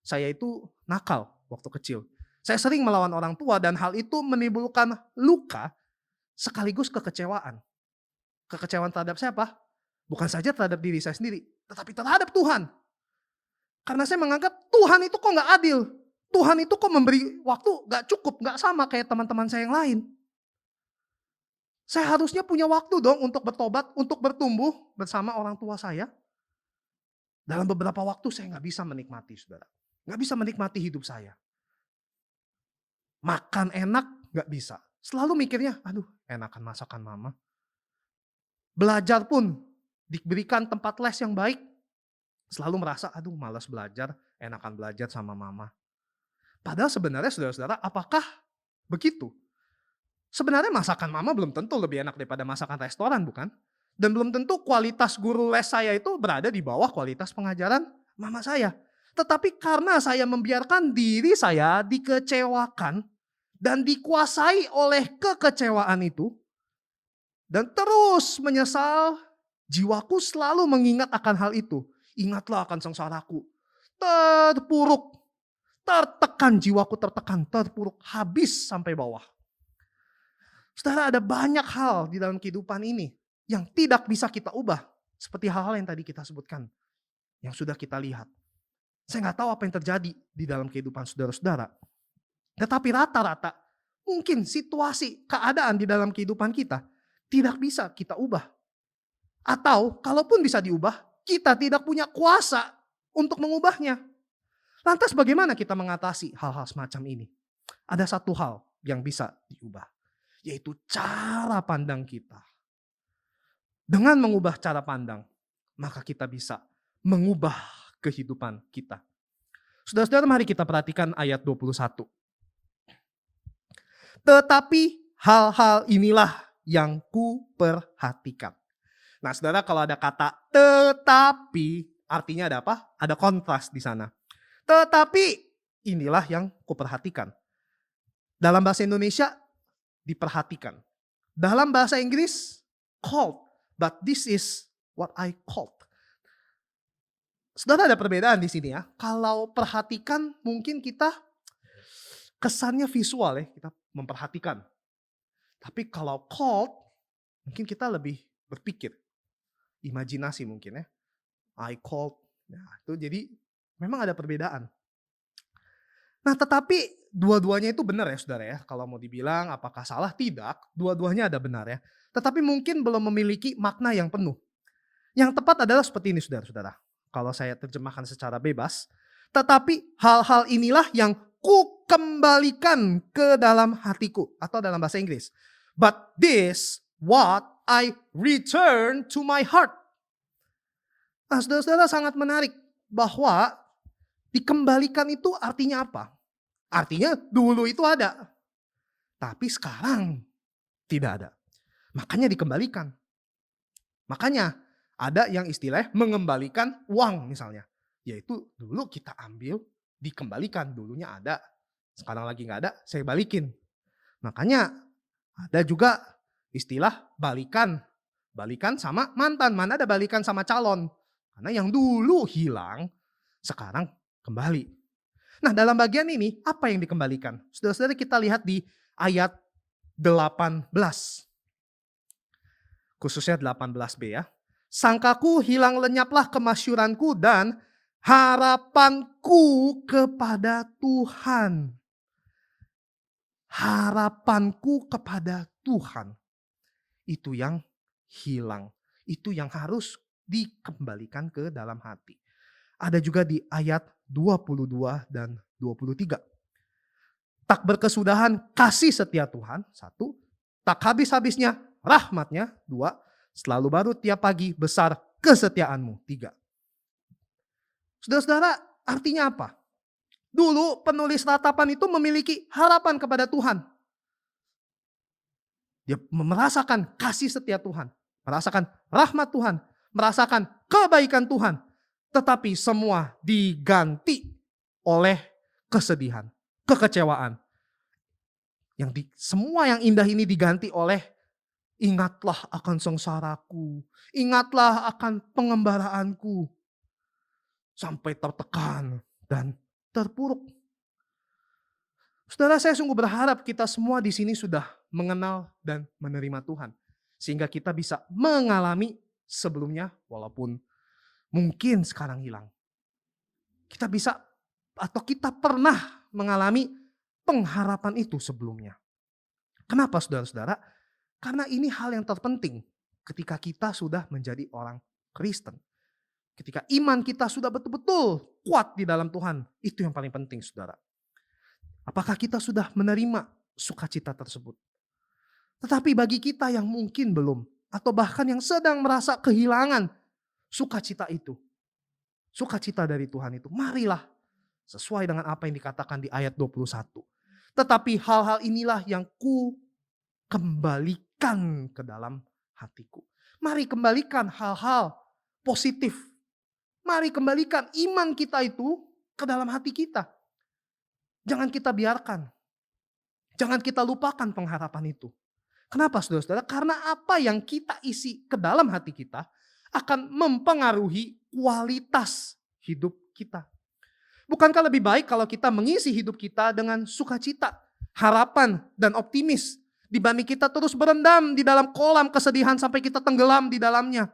Saya itu nakal waktu kecil. Saya sering melawan orang tua dan hal itu menimbulkan luka sekaligus kekecewaan. Kekecewaan terhadap siapa? Bukan saja terhadap diri saya sendiri, tetapi terhadap Tuhan. Karena saya menganggap Tuhan itu kok gak adil. Tuhan itu kok memberi waktu gak cukup, gak sama kayak teman-teman saya yang lain. Saya harusnya punya waktu dong untuk bertobat, untuk bertumbuh bersama orang tua saya. Dalam beberapa waktu saya gak bisa menikmati, saudara. Gak bisa menikmati hidup saya. Makan enak gak bisa. Selalu mikirnya, aduh enakan masakan mama. Belajar pun diberikan tempat les yang baik. Selalu merasa, aduh malas belajar, enakan belajar sama mama. Padahal sebenarnya saudara-saudara, apakah begitu? Sebenarnya masakan mama belum tentu lebih enak daripada masakan restoran, bukan? Dan belum tentu kualitas guru les saya itu berada di bawah kualitas pengajaran mama saya. Tetapi karena saya membiarkan diri saya dikecewakan dan dikuasai oleh kekecewaan itu, dan terus menyesal, jiwaku selalu mengingat akan hal itu. Ingatlah akan sengsaraku. Terpuruk, tertekan, jiwaku tertekan, terpuruk, habis sampai bawah. Saudara, ada banyak hal di dalam kehidupan ini yang tidak bisa kita ubah. Seperti hal-hal yang tadi kita sebutkan, yang sudah kita lihat. Saya nggak tahu apa yang terjadi di dalam kehidupan saudara-saudara. Tetapi rata-rata, mungkin situasi, keadaan di dalam kehidupan kita tidak bisa kita ubah. Atau kalaupun bisa diubah, kita tidak punya kuasa untuk mengubahnya. Lantas bagaimana kita mengatasi hal-hal semacam ini? Ada satu hal yang bisa diubah, yaitu cara pandang kita. Dengan mengubah cara pandang, maka kita bisa mengubah kehidupan kita. Saudara-saudara, mari kita perhatikan ayat 21. Tetapi hal-hal inilah yang kuperhatikan. Nah, saudara, kalau ada kata tetapi, artinya ada apa? Ada kontras di sana. Tetapi inilah yang kuperhatikan. Dalam bahasa Indonesia, diperhatikan. Dalam bahasa Inggris, called. But this is what I called. Saudara, ada perbedaan di sini ya. Kalau perhatikan mungkin kita kesannya visual ya, kita memperhatikan. Tapi kalau called, mungkin kita lebih berpikir. Imajinasi mungkin ya. I called. Nah, itu jadi memang ada perbedaan. Nah, tetapi dua-duanya itu benar ya saudara ya. Kalau mau dibilang apakah salah? Tidak. Dua-duanya ada benar ya. Tetapi mungkin belum memiliki makna yang penuh. Yang tepat adalah seperti ini saudara-saudara. Kalau saya terjemahkan secara bebas. Tetapi hal-hal inilah yang ku kembalikan ke dalam hatiku. Atau dalam bahasa Inggris. But this what I return to my heart. Nah, saudara-saudara, sangat menarik bahwa dikembalikan itu artinya apa? Artinya dulu itu ada. Tapi sekarang tidak ada. Makanya dikembalikan. Makanya ada yang istilahnya mengembalikan uang misalnya. Yaitu dulu kita ambil, dikembalikan. Dulunya ada, sekarang lagi nggak ada, saya balikin. Makanya ada juga istilah balikan. Balikan sama mantan. Mana ada balikan sama calon. Karena yang dulu hilang, sekarang kembali. Nah, dalam bagian ini, apa yang dikembalikan? Saudara-saudara, kita lihat di ayat 18. Khususnya 18b ya. Sangkaku hilang lenyaplah kemasyuranku dan harapanku kepada Tuhan. Harapanku kepada Tuhan. Itu yang hilang. Itu yang harus dikembalikan ke dalam hati. Ada juga di ayat 22 dan 23. Tak berkesudahan kasih setia Tuhan, 1. Tak habis-habisnya rahmatnya, 2. Selalu baru tiap pagi besar kesetiaanmu, 3. Saudara-saudara, artinya apa? Dulu penulis ratapan itu memiliki harapan kepada Tuhan. Dia merasakan kasih setia Tuhan, merasakan rahmat Tuhan, merasakan kebaikan Tuhan. Tetapi semua diganti oleh kesedihan, kekecewaan. Semua yang indah ini diganti oleh ingatlah akan sengsaraku, ingatlah akan pengembaraanku. Sampai tertekan dan terpuruk. Saudara, saya sungguh berharap kita semua di sini sudah mengenal dan menerima Tuhan. Sehingga kita bisa mengalami sebelumnya walaupun mungkin sekarang hilang. Kita bisa atau kita pernah mengalami pengharapan itu sebelumnya. Kenapa saudara-saudara? Karena ini hal yang terpenting ketika kita sudah menjadi orang Kristen. Ketika iman kita sudah betul-betul kuat di dalam Tuhan. Itu yang paling penting saudara. Apakah kita sudah menerima sukacita tersebut? Tetapi bagi kita yang mungkin belum. Atau bahkan yang sedang merasa kehilangan sukacita itu. Sukacita dari Tuhan itu. Marilah sesuai dengan apa yang dikatakan di ayat 21. Tetapi hal-hal inilah yang ku kembalikan ke dalam hatiku. Mari kembalikan hal-hal positif. Mari kembalikan iman kita itu ke dalam hati kita. Jangan kita biarkan. Jangan kita lupakan pengharapan itu. Kenapa saudara-saudara? Karena apa yang kita isi ke dalam hati kita akan mempengaruhi kualitas hidup kita. Bukankah lebih baik kalau kita mengisi hidup kita dengan sukacita, harapan, dan optimis dibanding kita terus berendam di dalam kolam kesedihan sampai kita tenggelam di dalamnya?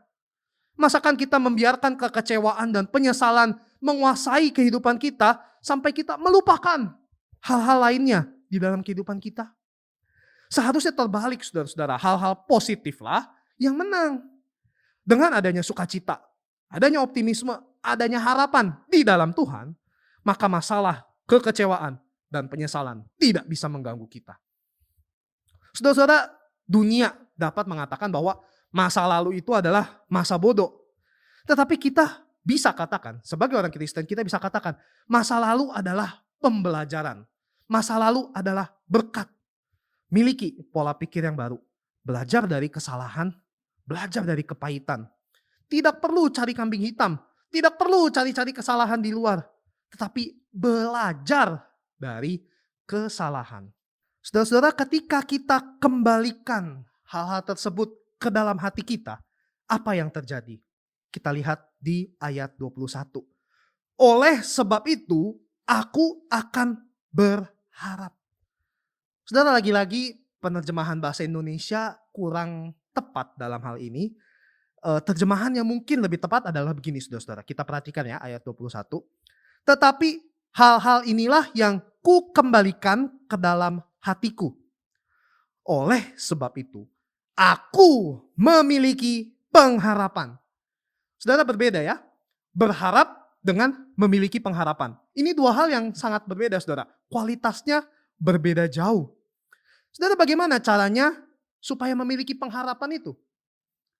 Masakan kita membiarkan kekecewaan dan penyesalan menguasai kehidupan kita sampai kita melupakan hal-hal lainnya di dalam kehidupan kita? Seharusnya terbalik saudara-saudara, hal-hal positiflah yang menang. Dengan adanya sukacita, adanya optimisme, adanya harapan di dalam Tuhan, maka masalah, kekecewaan, dan penyesalan tidak bisa mengganggu kita. Saudara-saudara, dunia dapat mengatakan bahwa masa lalu itu adalah masa bodoh. Tetapi kita bisa katakan, sebagai orang Kristen kita bisa katakan, masa lalu adalah pembelajaran. Masa lalu adalah berkat. Miliki pola pikir yang baru. Belajar dari kesalahan, belajar dari kepahitan. Tidak perlu cari kambing hitam, tidak perlu cari-cari kesalahan di luar, tetapi belajar dari kesalahan. Saudara-saudara, ketika kita kembalikan hal-hal tersebut ke dalam hati kita, apa yang terjadi? Kita lihat di ayat 21. Oleh sebab itu, aku akan berharap. Saudara, lagi-lagi penerjemahan bahasa Indonesia kurang tepat dalam hal ini. Terjemahan yang mungkin lebih tepat adalah begini, saudara-saudara. Kita perhatikan ya ayat 21. Tetapi hal-hal inilah yang ku kembalikan ke dalam hatiku. Oleh sebab itu, aku memiliki pengharapan. Saudara, berbeda ya. Berharap dengan memiliki pengharapan. Ini dua hal yang sangat berbeda, saudara. Kualitasnya berbeda jauh. Saudara, bagaimana caranya supaya memiliki pengharapan itu?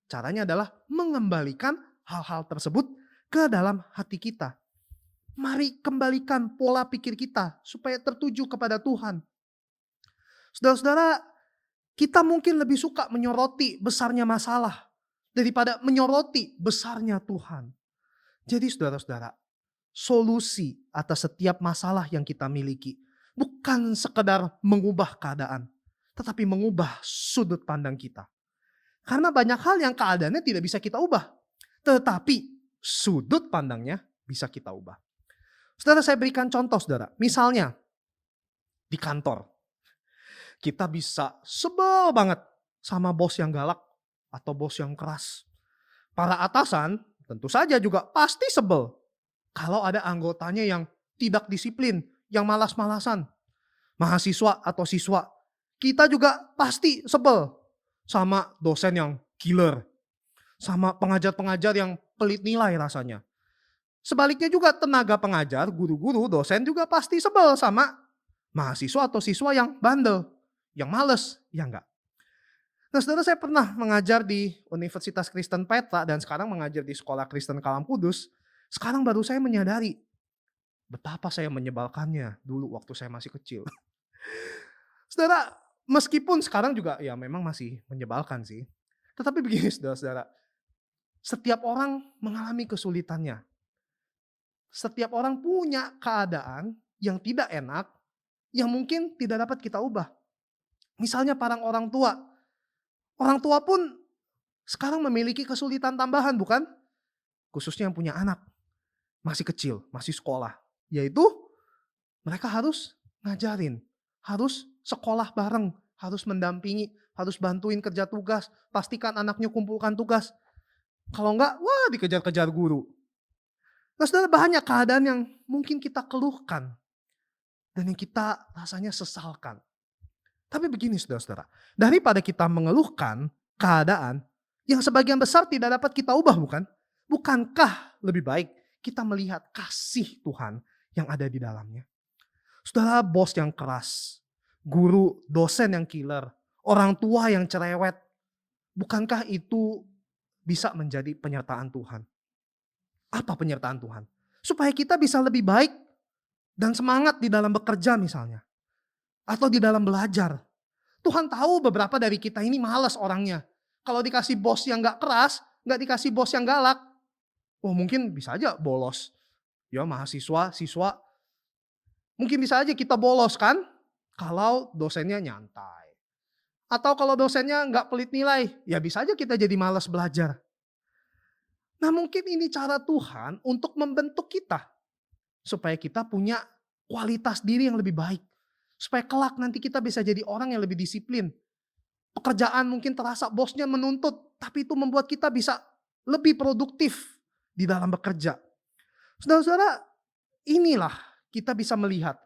Caranya adalah mengembalikan hal-hal tersebut ke dalam hati kita. Mari kembalikan pola pikir kita supaya tertuju kepada Tuhan. Saudara-saudara, kita mungkin lebih suka menyoroti besarnya masalah daripada menyoroti besarnya Tuhan. Jadi saudara-saudara, solusi atas setiap masalah yang kita miliki bukan sekedar mengubah keadaan, tetapi mengubah sudut pandang kita. Karena banyak hal yang keadaannya tidak bisa kita ubah, tetapi sudut pandangnya bisa kita ubah. Saudara, saya berikan contoh, saudara. Misalnya di kantor, kita bisa sebel banget sama bos yang galak atau bos yang keras. Para atasan tentu saja juga pasti sebel kalau ada anggotanya yang tidak disiplin, yang malas-malasan. Mahasiswa atau siswa, kita juga pasti sebel sama dosen yang killer, sama pengajar-pengajar yang pelit nilai rasanya. Sebaliknya juga tenaga pengajar, guru-guru, dosen juga pasti sebel sama mahasiswa atau siswa yang bandel, yang males, ya enggak. Nah, saudara, saya pernah mengajar di Universitas Kristen Petra dan sekarang mengajar di Sekolah Kristen Kalam Kudus. Sekarang baru saya menyadari betapa saya menyebalkannya dulu waktu saya masih kecil. Saudara, meskipun sekarang juga ya memang masih menyebalkan sih. Tetapi begini saudara-saudara, setiap orang mengalami kesulitannya. Setiap orang punya keadaan yang tidak enak, yang mungkin tidak dapat kita ubah. Misalnya para orang tua. Orang tua pun sekarang memiliki kesulitan tambahan, bukan? Khususnya yang punya anak. Masih kecil, masih sekolah. Yaitu mereka harus ngajarin, harus sekolah bareng, harus mendampingi, harus bantuin kerja tugas, pastikan anaknya kumpulkan tugas. Kalau enggak, wah dikejar-kejar guru. Nah, saudara, banyak keadaan yang mungkin kita keluhkan dan yang kita rasanya sesalkan. Tapi begini saudara-saudara, daripada kita mengeluhkan keadaan yang sebagian besar tidak dapat kita ubah, bukan? Bukankah lebih baik kita melihat kasih Tuhan yang ada di dalamnya? Saudara, bos yang keras, guru, dosen yang killer, orang tua yang cerewet, bukankah itu bisa menjadi penyertaan Tuhan? Apa penyertaan Tuhan? Supaya kita bisa lebih baik dan semangat di dalam bekerja misalnya. Atau di dalam belajar. Tuhan tahu beberapa dari kita ini malas orangnya. Kalau dikasih bos yang gak keras, gak dikasih bos yang galak, mungkin bisa aja bolos. Ya, mahasiswa, siswa, mungkin bisa aja kita bolos kan, kalau dosennya nyantai. Atau kalau dosennya gak pelit nilai, ya bisa aja kita jadi malas belajar. Nah, mungkin ini cara Tuhan untuk membentuk kita. Supaya kita punya kualitas diri yang lebih baik. Supaya kelak nanti kita bisa jadi orang yang lebih disiplin. Pekerjaan mungkin terasa bosnya menuntut, tapi itu membuat kita bisa lebih produktif di dalam bekerja. Saudara-saudara, inilah kita bisa melihat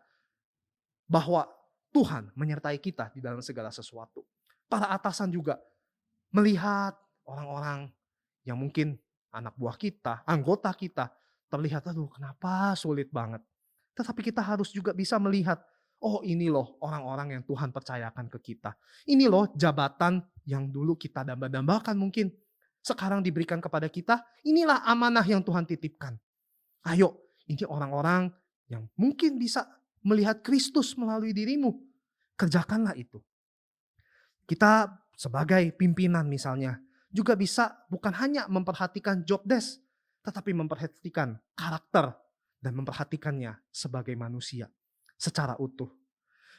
bahwa Tuhan menyertai kita di dalam segala sesuatu. Para atasan juga melihat orang-orang yang mungkin anak buah kita, anggota kita, terlihat, aduh kenapa sulit banget. Tetapi kita harus juga bisa melihat, oh ini loh orang-orang yang Tuhan percayakan ke kita. Ini loh jabatan yang dulu kita damba-dambakan mungkin. sekarang diberikan kepada kita, inilah amanah yang Tuhan titipkan. Ayo, ini orang-orang yang mungkin bisa melihat Kristus melalui dirimu. Kerjakanlah itu. Kita sebagai pimpinan misalnya, juga bisa bukan hanya memperhatikan job desk, tetapi memperhatikan karakter dan memperhatikannya sebagai manusia secara utuh.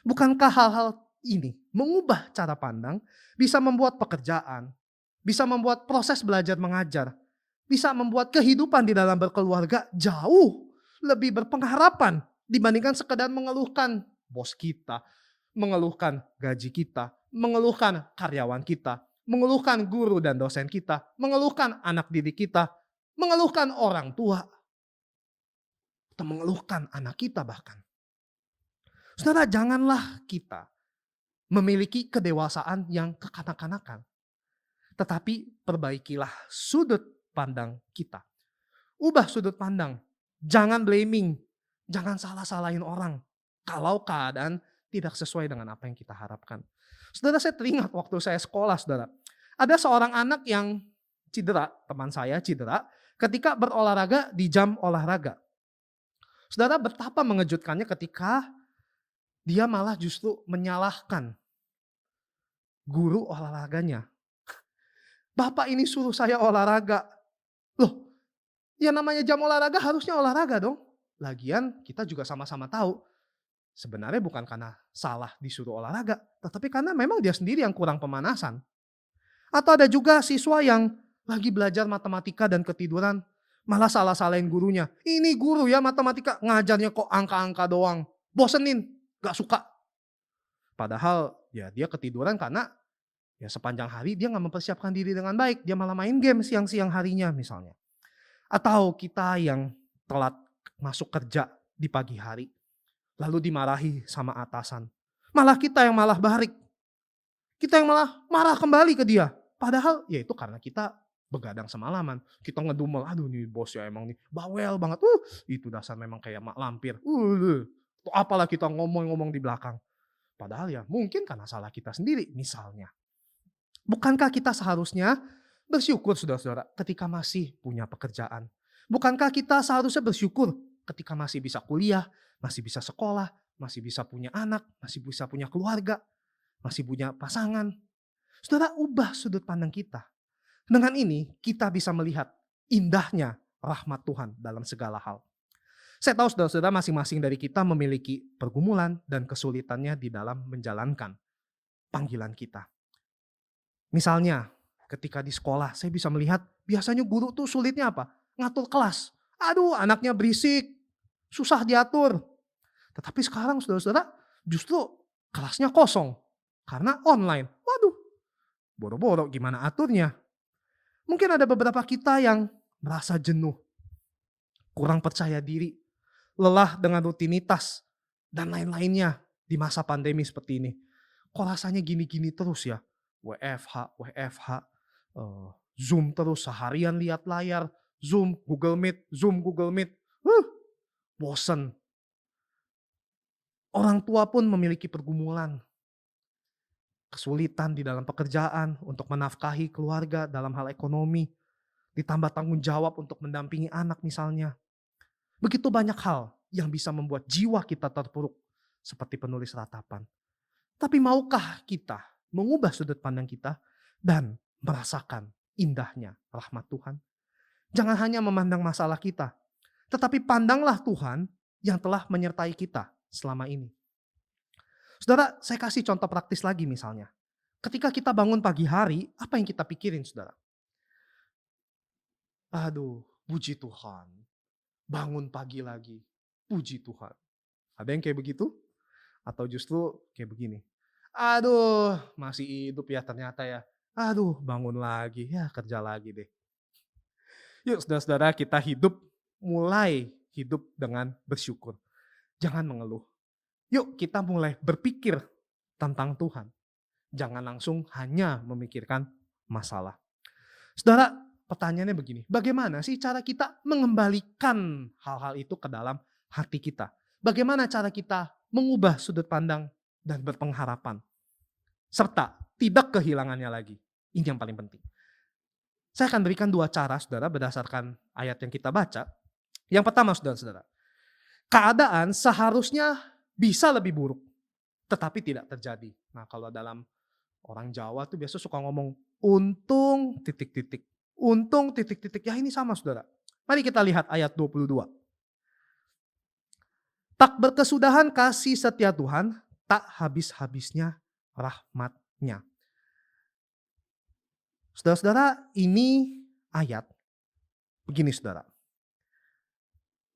Bukankah hal-hal ini mengubah cara pandang bisa membuat pekerjaan, bisa membuat proses belajar mengajar, bisa membuat kehidupan di dalam berkeluarga jauh lebih berpengharapan dibandingkan sekedar mengeluhkan bos kita, mengeluhkan gaji kita, mengeluhkan karyawan kita, mengeluhkan guru dan dosen kita, mengeluhkan anak didik kita, mengeluhkan orang tua, atau mengeluhkan anak kita bahkan. Saudara, janganlah kita memiliki kedewasaan yang kekanak-kanakan. Tetapi perbaikilah sudut pandang kita. Ubah sudut pandang. Jangan blaming. Jangan salah-salahin orang. Kalau keadaan tidak sesuai dengan apa yang kita harapkan. Saudara, saya teringat waktu saya sekolah, saudara. Ada seorang anak yang cedera, teman saya cedera, ketika berolahraga di jam olahraga. Saudara, betapa mengejutkannya ketika dia malah justru menyalahkan guru olahraganya. Bapak ini suruh saya olahraga. Loh, ya namanya jam olahraga harusnya olahraga dong. Lagian kita juga sama-sama tahu. Sebenarnya bukan karena salah disuruh olahraga. Tetapi karena memang dia sendiri yang kurang pemanasan. Atau ada juga siswa yang lagi belajar matematika dan ketiduran. Malah salah-salahin gurunya. Ini guru ya matematika, ngajarnya kok angka-angka doang. Bosenin, gak suka. Padahal ya dia ketiduran karena ya sepanjang hari dia gak mempersiapkan diri dengan baik. Dia malah main game siang-siang harinya misalnya. Atau kita yang telat masuk kerja di pagi hari. Lalu dimarahi sama atasan. Malah kita yang malah balik. Kita yang malah marah kembali ke dia. Padahal ya itu karena kita begadang semalaman. Kita ngedumel, aduh nih bos ya emang nih bawel banget. Itu dasar memang kayak mak lampir. Apalah kita ngomong-ngomong di belakang. Padahal ya mungkin karena salah kita sendiri misalnya. Bukankah kita seharusnya bersyukur saudara-saudara ketika masih punya pekerjaan? Bukankah kita seharusnya bersyukur ketika masih bisa kuliah, masih bisa sekolah, masih bisa punya anak, masih bisa punya keluarga, masih punya pasangan? Saudara, ubah sudut pandang kita. Dengan ini kita bisa melihat indahnya rahmat Tuhan dalam segala hal. Saya tahu saudara-saudara masing-masing dari kita memiliki pergumulan dan kesulitannya di dalam menjalankan panggilan kita. Misalnya ketika di sekolah saya bisa melihat biasanya guru tuh sulitnya apa? Ngatur kelas. Aduh anaknya berisik, susah diatur. Tetapi sekarang saudara-saudara justru kelasnya kosong karena online. Waduh, boro-boro gimana aturnya? Mungkin ada beberapa kita yang merasa jenuh, kurang percaya diri, lelah dengan rutinitas, dan lain-lainnya di masa pandemi seperti ini. Kok rasanya gini-gini terus ya? WFH, Zoom terus seharian lihat layar, Zoom, Google Meet. Bosen. Orang tua pun memiliki pergumulan. Kesulitan di dalam pekerjaan untuk menafkahi keluarga dalam hal ekonomi. Ditambah tanggung jawab untuk mendampingi anak misalnya. Begitu banyak hal yang bisa membuat jiwa kita terpuruk. Seperti penulis ratapan. Tapi maukah kita mengubah sudut pandang kita dan merasakan indahnya rahmat Tuhan? Jangan hanya memandang masalah kita. Tetapi pandanglah Tuhan yang telah menyertai kita selama ini. Saudara, saya kasih contoh praktis lagi misalnya. Ketika kita bangun pagi hari, apa yang kita pikirin saudara? Aduh, puji Tuhan. Bangun pagi lagi, puji Tuhan. Ada yang kayak begitu? Atau justru kayak begini? Aduh, masih hidup ya ternyata ya. Aduh, bangun lagi, ya kerja lagi deh. Yuk saudara-saudara kita mulai hidup dengan bersyukur. Jangan mengeluh. Yuk kita mulai berpikir tentang Tuhan. Jangan langsung hanya memikirkan masalah. Saudara, pertanyaannya begini. Bagaimana sih cara kita mengembalikan hal-hal itu ke dalam hati kita? Bagaimana cara kita mengubah sudut pandang dan berpengharapan? Serta tidak kehilangannya lagi. Ini yang paling penting. Saya akan berikan 2 cara saudara berdasarkan ayat yang kita baca. Yang pertama saudara-saudara, keadaan seharusnya bisa lebih buruk, tetapi tidak terjadi. Nah kalau dalam orang Jawa tuh biasa suka ngomong, untung titik-titik. Untung titik-titik. Ya ini sama saudara. Mari kita lihat ayat 22. Tak berkesudahan kasih setia Tuhan, tak habis-habisnya rahmat-Nya. Saudara-saudara, ini ayat begini saudara.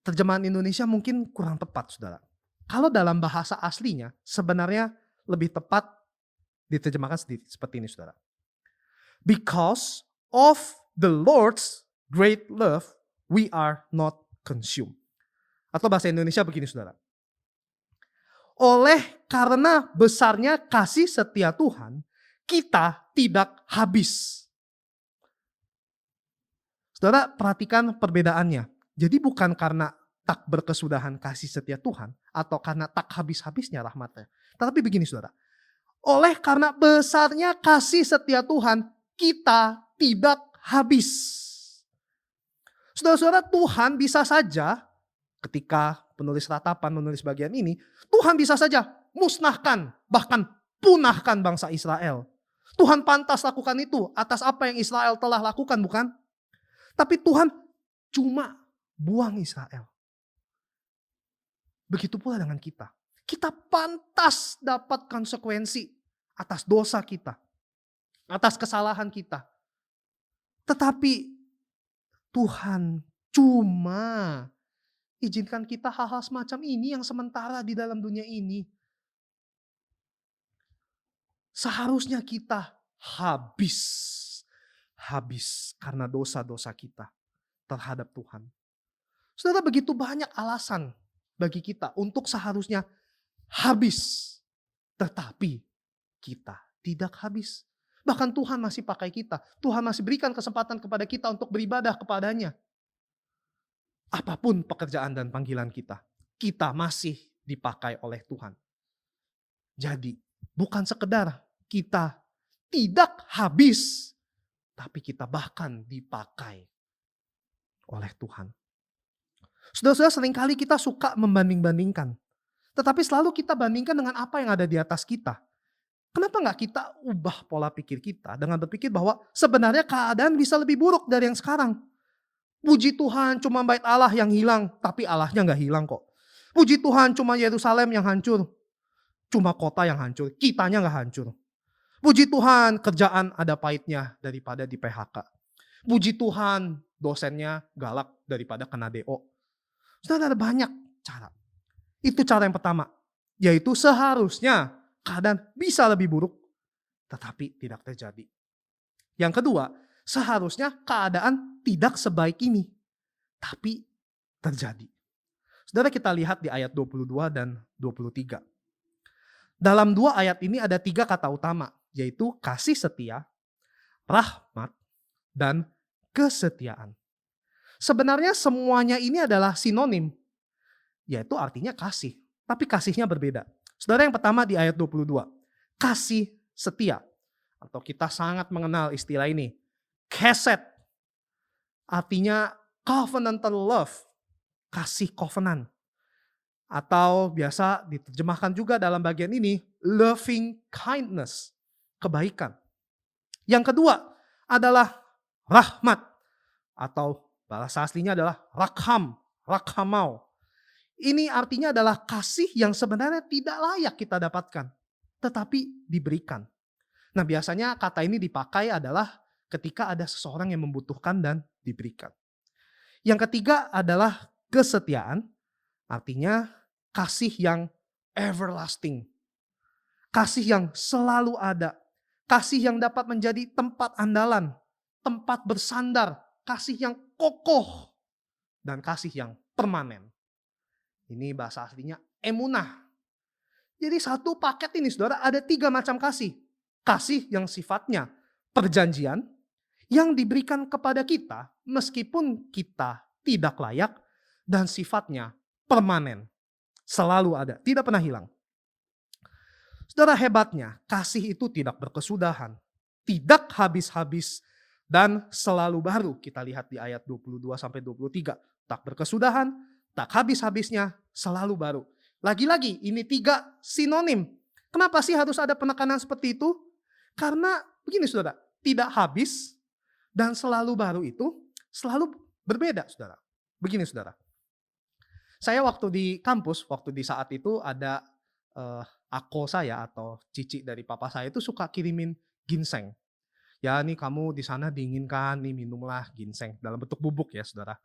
Terjemahan Indonesia mungkin kurang tepat saudara. Kalau dalam bahasa aslinya sebenarnya lebih tepat diterjemahkan seperti ini saudara. Because of the Lord's great love, we are not consumed. Atau bahasa Indonesia begini saudara. Oleh karena besarnya kasih setia Tuhan, kita tidak habis. Saudara perhatikan perbedaannya. Jadi bukan karena tak berkesudahan kasih setia Tuhan, atau karena tak habis-habisnya rahmatnya. Tetapi begini saudara. Oleh karena besarnya kasih setia Tuhan, kita tidak habis. Saudara-saudara, Tuhan bisa saja ketika penulis ratapan menulis bagian ini, Tuhan bisa saja musnahkan, bahkan punahkan bangsa Israel. Tuhan pantas lakukan itu atas apa yang Israel telah lakukan, bukan? Tapi Tuhan cuma buang Israel. Begitu pula dengan kita. Kita pantas dapat konsekuensi atas dosa kita, atas kesalahan kita. Tetapi Tuhan cuma izinkan kita hal-hal semacam ini yang sementara di dalam dunia ini. Seharusnya kita habis karena dosa-dosa kita terhadap Tuhan. Saudara, begitu banyak alasan bagi kita untuk seharusnya habis. Tetapi kita tidak habis. Bahkan Tuhan masih pakai kita. Tuhan masih berikan kesempatan kepada kita untuk beribadah kepadanya. Apapun pekerjaan dan panggilan kita, kita masih dipakai oleh Tuhan. Jadi bukan sekedar kita tidak habis, tapi kita bahkan dipakai oleh Tuhan. Saudara-saudara, seringkali kita suka membanding-bandingkan. Tetapi selalu kita bandingkan dengan apa yang ada di atas kita. Kenapa nggak kita ubah pola pikir kita dengan berpikir bahwa sebenarnya keadaan bisa lebih buruk dari yang sekarang. Puji Tuhan cuma bait Allah yang hilang, tapi Allahnya nggak hilang kok. Puji Tuhan cuma Yerusalem yang hancur. Cuma kota yang hancur, kitanya nggak hancur. Puji Tuhan kerjaan ada pahitnya daripada di PHK. Puji Tuhan dosennya galak daripada kena DO. Sudah ada banyak cara. Itu cara yang pertama. Yaitu seharusnya keadaan bisa lebih buruk, tetapi tidak terjadi. Yang kedua, seharusnya keadaan tidak sebaik ini, tapi terjadi. Saudara, kita lihat di ayat 22 dan 23. Dalam 2 ayat ini ada 3 kata utama, yaitu kasih setia, rahmat, dan kesetiaan. Sebenarnya semuanya ini adalah sinonim, yaitu artinya kasih. Tapi kasihnya berbeda. Saudara, yang pertama di ayat 22, kasih setia. Atau kita sangat mengenal istilah ini, kesed. Artinya covenantal love, kasih covenant. Atau biasa diterjemahkan juga dalam bagian ini, loving kindness, kebaikan. Yang kedua adalah rahmat, atau bahasa aslinya adalah rakham, rakhamau. Ini artinya adalah kasih yang sebenarnya tidak layak kita dapatkan, tetapi diberikan. Nah, biasanya kata ini dipakai adalah ketika ada seseorang yang membutuhkan dan diberikan. Yang ketiga adalah kesetiaan, artinya kasih yang everlasting. Kasih yang selalu ada. Kasih yang dapat menjadi tempat andalan, tempat bersandar, kasih yang kokoh, dan kasih yang permanen. Ini bahasa aslinya emunah. Jadi satu paket ini saudara ada 3 macam kasih. Kasih yang sifatnya perjanjian, yang diberikan kepada kita meskipun kita tidak layak, dan sifatnya permanen. Selalu ada, tidak pernah hilang. Saudara, hebatnya kasih itu tidak berkesudahan, tidak habis-habis, dan selalu baru. Kita lihat di ayat 22-23. Tak berkesudahan, tak habis-habisnya, selalu baru. Lagi-lagi ini 3 sinonim. Kenapa sih harus ada penekanan seperti itu? Karena begini saudara, tidak habis dan selalu baru itu selalu berbeda saudara. Begini saudara, saya waktu di kampus, waktu di saat itu ada ako saya atau cici dari papa saya itu suka kirimin ginseng. Ya nih kamu di sana dingin kan, nih minumlah ginseng dalam bentuk bubuk ya saudara.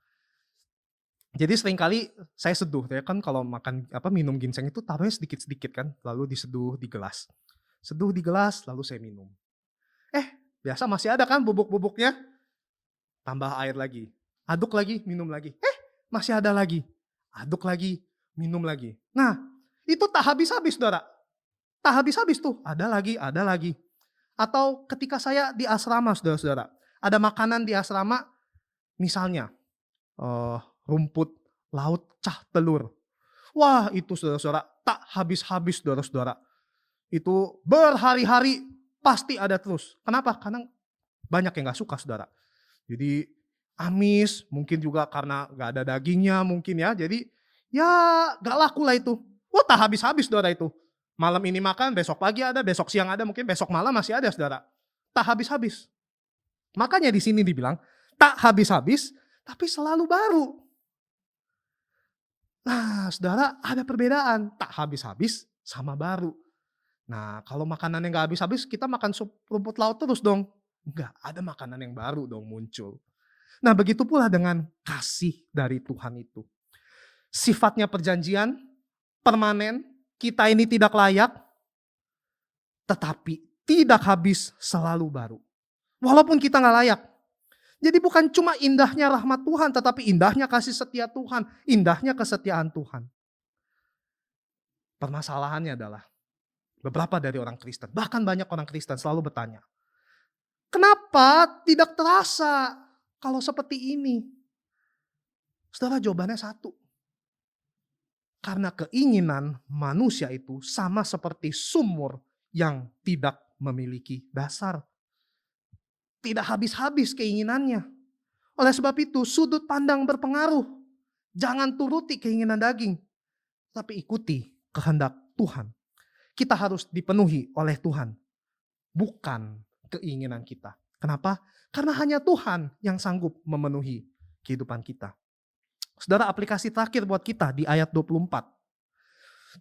Jadi seringkali saya seduh ya kan kalau minum ginseng itu taruhnya sedikit-sedikit kan, lalu diseduh di gelas. Seduh di gelas lalu saya minum. Biasa masih ada kan bubuk-bubuknya. Tambah air lagi. Aduk lagi, minum lagi. Masih ada lagi. Aduk lagi, minum lagi. Nah, itu tak habis-habis saudara. Tak habis-habis tuh, ada lagi, ada lagi. Atau ketika saya di asrama saudara-saudara, ada makanan di asrama, misalnya rumput laut cah telur. Wah itu saudara-saudara, tak habis-habis saudara-saudara. Itu berhari-hari pasti ada terus. Kenapa? Karena banyak yang gak suka saudara. Jadi amis, mungkin juga karena gak ada dagingnya mungkin ya. Jadi ya gak laku lah itu. Wah tak habis-habis saudara itu. Malam ini makan, besok pagi ada, besok siang ada, mungkin besok malam masih ada saudara. Tak habis-habis. Makanya di sini dibilang tak habis-habis tapi selalu baru. Nah saudara ada perbedaan. Tak habis-habis sama baru. Nah kalau makanan yang gak habis-habis kita makan sup rumput laut terus dong. Enggak, ada makanan yang baru dong muncul. Nah begitu pula dengan kasih dari Tuhan itu. Sifatnya perjanjian, permanen, kita ini tidak layak, tetapi tidak habis selalu baru. Walaupun kita gak layak. Jadi bukan cuma indahnya rahmat Tuhan, tetapi indahnya kasih setia Tuhan, indahnya kesetiaan Tuhan. Permasalahannya adalah beberapa dari orang Kristen, bahkan banyak orang Kristen selalu bertanya, kenapa tidak terasa kalau seperti ini? Saudara, jawabannya satu. Karena keinginan manusia itu sama seperti sumur yang tidak memiliki dasar. Tidak habis-habis keinginannya. Oleh sebab itu sudut pandang berpengaruh. Jangan turuti keinginan daging, tapi ikuti kehendak Tuhan. Kita harus dipenuhi oleh Tuhan, bukan keinginan kita. Kenapa? Karena hanya Tuhan yang sanggup memenuhi kehidupan kita. Saudara, aplikasi terakhir buat kita di ayat 24.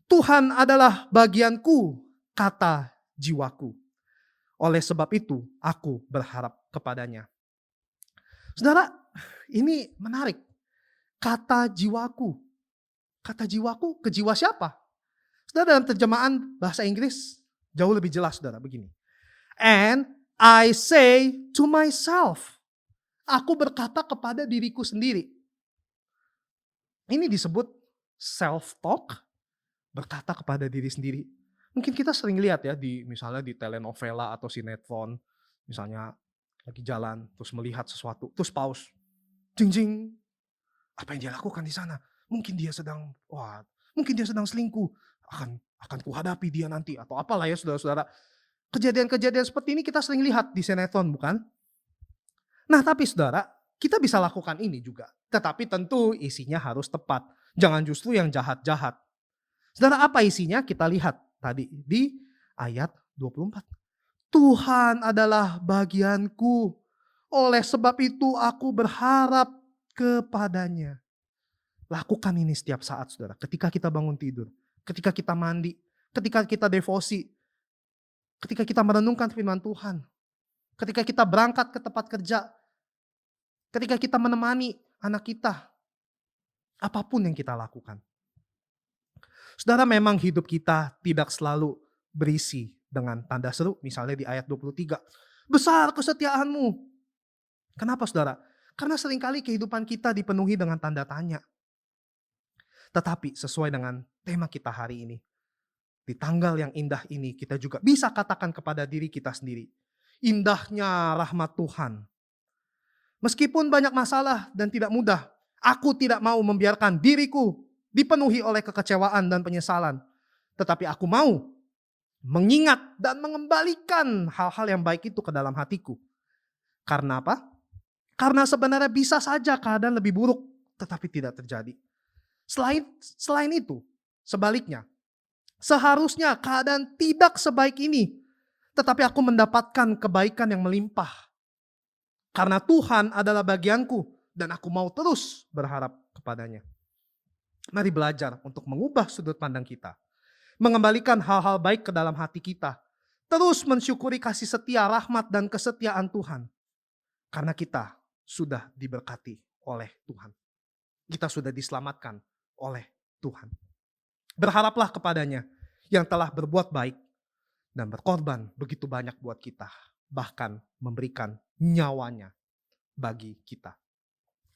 Tuhan adalah bagianku, kata jiwaku. Oleh sebab itu, aku berharap kepadanya. Saudara, ini menarik. Kata jiwaku. Kata jiwaku, ke jiwa siapa? Saudara, dalam terjemahan bahasa Inggris jauh lebih jelas, saudara, begini. And I say to myself. Aku berkata kepada diriku sendiri. Ini disebut self-talk, berkata kepada diri sendiri. Mungkin kita sering lihat ya, misalnya di telenovela atau sinetron, misalnya lagi jalan, terus melihat sesuatu, terus pause. Jing-jing, apa yang dia lakukan di sana? Mungkin dia sedang selingkuh. Akan kuhadapi dia nanti, atau apalah ya saudara-saudara. Kejadian-kejadian seperti ini kita sering lihat di sinetron, bukan? Nah tapi saudara, kita bisa lakukan ini juga. Tetapi tentu isinya harus tepat. Jangan justru yang jahat-jahat. Saudara, apa isinya? Kita lihat tadi di ayat 24. Tuhan adalah bagianku. Oleh sebab itu aku berharap kepadanya. Lakukan ini setiap saat saudara. Ketika kita bangun tidur. Ketika kita mandi. Ketika kita devosi. Ketika kita merenungkan firman Tuhan. Ketika kita berangkat ke tempat kerja. Ketika kita menemani anak kita. Apapun yang kita lakukan. Saudara, memang hidup kita tidak selalu berisi dengan tanda seru. Misalnya di ayat 23. Besar kesetiaanmu. Kenapa saudara? Karena seringkali kehidupan kita dipenuhi dengan tanda tanya. Tetapi sesuai dengan tema kita hari ini. Di tanggal yang indah ini kita juga bisa katakan kepada diri kita sendiri. Indahnya rahmat Tuhan. Meskipun banyak masalah dan tidak mudah. Aku tidak mau membiarkan diriku dipenuhi oleh kekecewaan dan penyesalan. Tetapi aku mau mengingat dan mengembalikan hal-hal yang baik itu ke dalam hatiku. Karena apa? Karena sebenarnya bisa saja keadaan lebih buruk, tetapi tidak terjadi. Selain itu, sebaliknya, seharusnya keadaan tidak sebaik ini, tetapi aku mendapatkan kebaikan yang melimpah. Karena Tuhan adalah bagianku dan aku mau terus berharap kepadanya. Mari belajar untuk mengubah sudut pandang kita. Mengembalikan hal-hal baik ke dalam hati kita. Terus mensyukuri kasih setia, rahmat, dan kesetiaan Tuhan. Karena kita sudah diberkati oleh Tuhan. Kita sudah diselamatkan oleh Tuhan. Berharaplah kepadanya yang telah berbuat baik dan berkorban begitu banyak buat kita. Bahkan memberikan nyawanya bagi kita.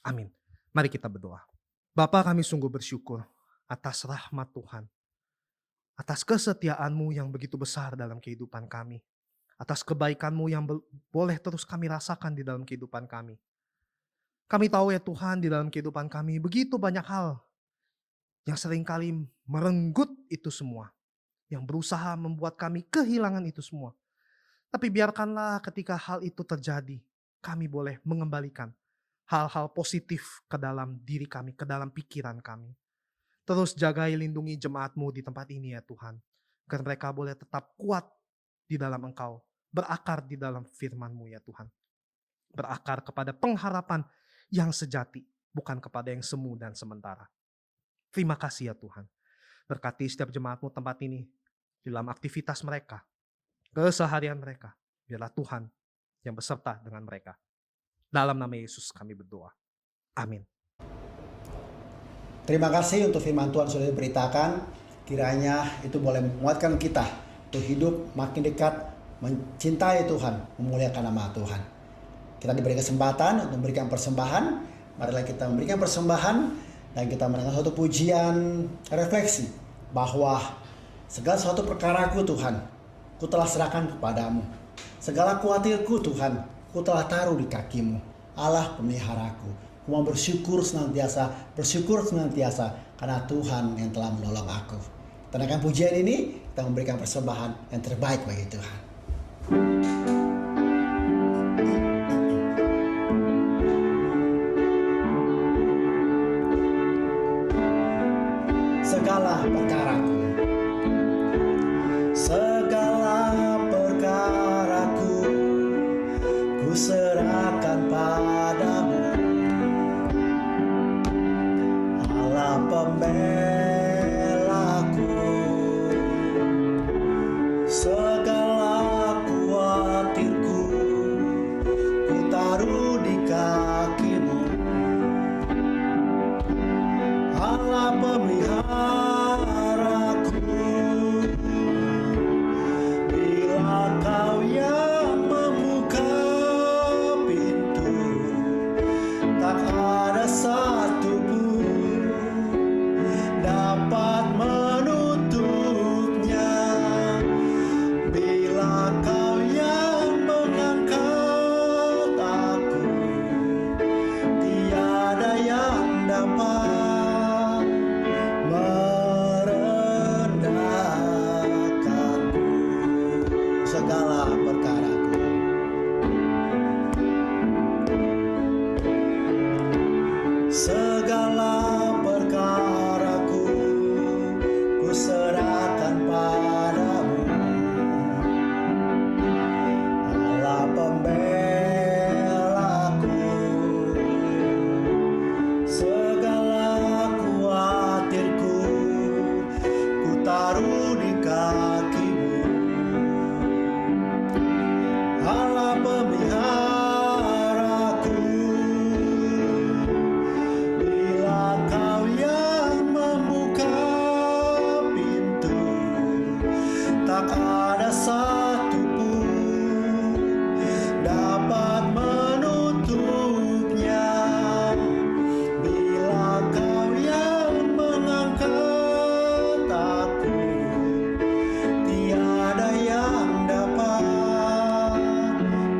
Amin. Mari kita berdoa. Bapa, kami sungguh bersyukur atas rahmat Tuhan. Atas kesetiaan-Mu yang begitu besar dalam kehidupan kami. Atas kebaikan-Mu yang boleh terus kami rasakan di dalam kehidupan kami. Kami tahu ya Tuhan, di dalam kehidupan kami begitu banyak hal yang seringkali merenggut itu semua. Yang berusaha membuat kami kehilangan itu semua. Tapi biarkanlah ketika hal itu terjadi, kami boleh mengembalikan hal-hal positif ke dalam diri kami, ke dalam pikiran kami. Terus jagai lindungi jemaat-Mu di tempat ini ya Tuhan. Agar mereka boleh tetap kuat di dalam Engkau. Berakar di dalam firman-Mu ya Tuhan. Berakar kepada pengharapan yang sejati. Bukan kepada yang semu dan sementara. Terima kasih ya Tuhan. Berkati setiap jemaat-Mu tempat ini. Di dalam aktivitas mereka. Keseharian mereka. Biarlah Tuhan yang beserta dengan mereka. Dalam nama Yesus kami berdoa. Amin. Terima kasih untuk firman Tuhan sudah diberitakan. Kiranya itu boleh menguatkan kita untuk hidup makin dekat, mencintai Tuhan, memuliakan nama Tuhan. Kita diberi kesempatan untuk memberikan persembahan. Marilah kita memberikan persembahan dan kita mendengar suatu pujian refleksi bahwa segala suatu perkaraku Tuhan, ku telah serahkan kepadamu. Segala khawatirku Tuhan, ku telah taruh di kaki-Mu. Allah pemeliharaku. Aku mau bersyukur senantiasa karena Tuhan yang telah menolong aku. Tenangkan pujian ini, kita memberikan persembahan yang terbaik bagi Tuhan. Segala perkaraku, ku serahkan padamu. Allah pembelaku, segala khawatirku ku taruh di kaki-Mu. Allah pemeliharaku, bila Kau yang membuka pintu, tak ada satu pun dapat menutupnya. Bila Kau yang mengangkat aku, tiada yang dapat merendahkanku. Segala perkaraku, ku serahkan padamu. Allah pembelaku, segala khawatirku ku taruh di kaki-Mu. Allah pemeliharaku, bila Kau yang membuka pintu, tak ada satu pun dapat menutupnya. Bila Kau yang mengangkat aku, tiada yang dapat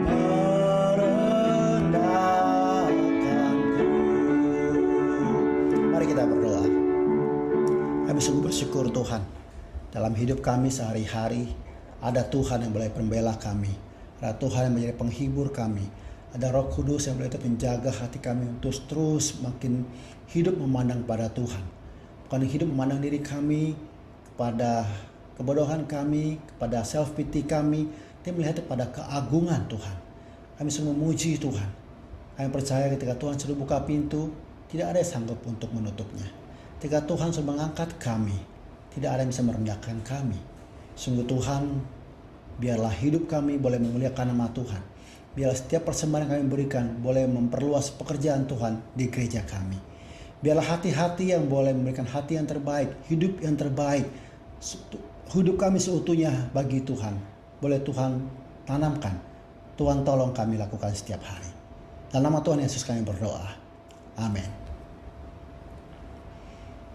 merendahkanku. Mari kita berdoa. Kami sungguh bersyukur Tuhan, dalam hidup kami sehari-hari ada Tuhan yang boleh pembela kami, ada Tuhan yang menjadi penghibur kami, Ada Roh Kudus yang boleh menjaga hati kami untuk terus makin hidup memandang pada Tuhan. Bukan hidup memandang diri kami, kepada kebodohan kami, kepada self pity kami, tapi melihat pada keagungan Tuhan. Kami semua memuji Tuhan. Kami percaya ketika Tuhan sudah buka pintu, tidak ada yang sanggup untuk menutupnya. Ketika Tuhan sudah mengangkat kami, tidak ada yang bisa merendahkan kami. Sungguh Tuhan, biarlah hidup kami boleh memuliakan nama Tuhan. Biarlah setiap persembahan yang kami berikan boleh memperluas pekerjaan Tuhan di gereja kami. Biarlah hati-hati yang boleh memberikan hati yang terbaik, hidup yang terbaik. Hidup kami seutuhnya bagi Tuhan. Boleh Tuhan tanamkan. Tuhan tolong kami lakukan setiap hari. Dalam nama Tuhan Yesus kami berdoa. Amin.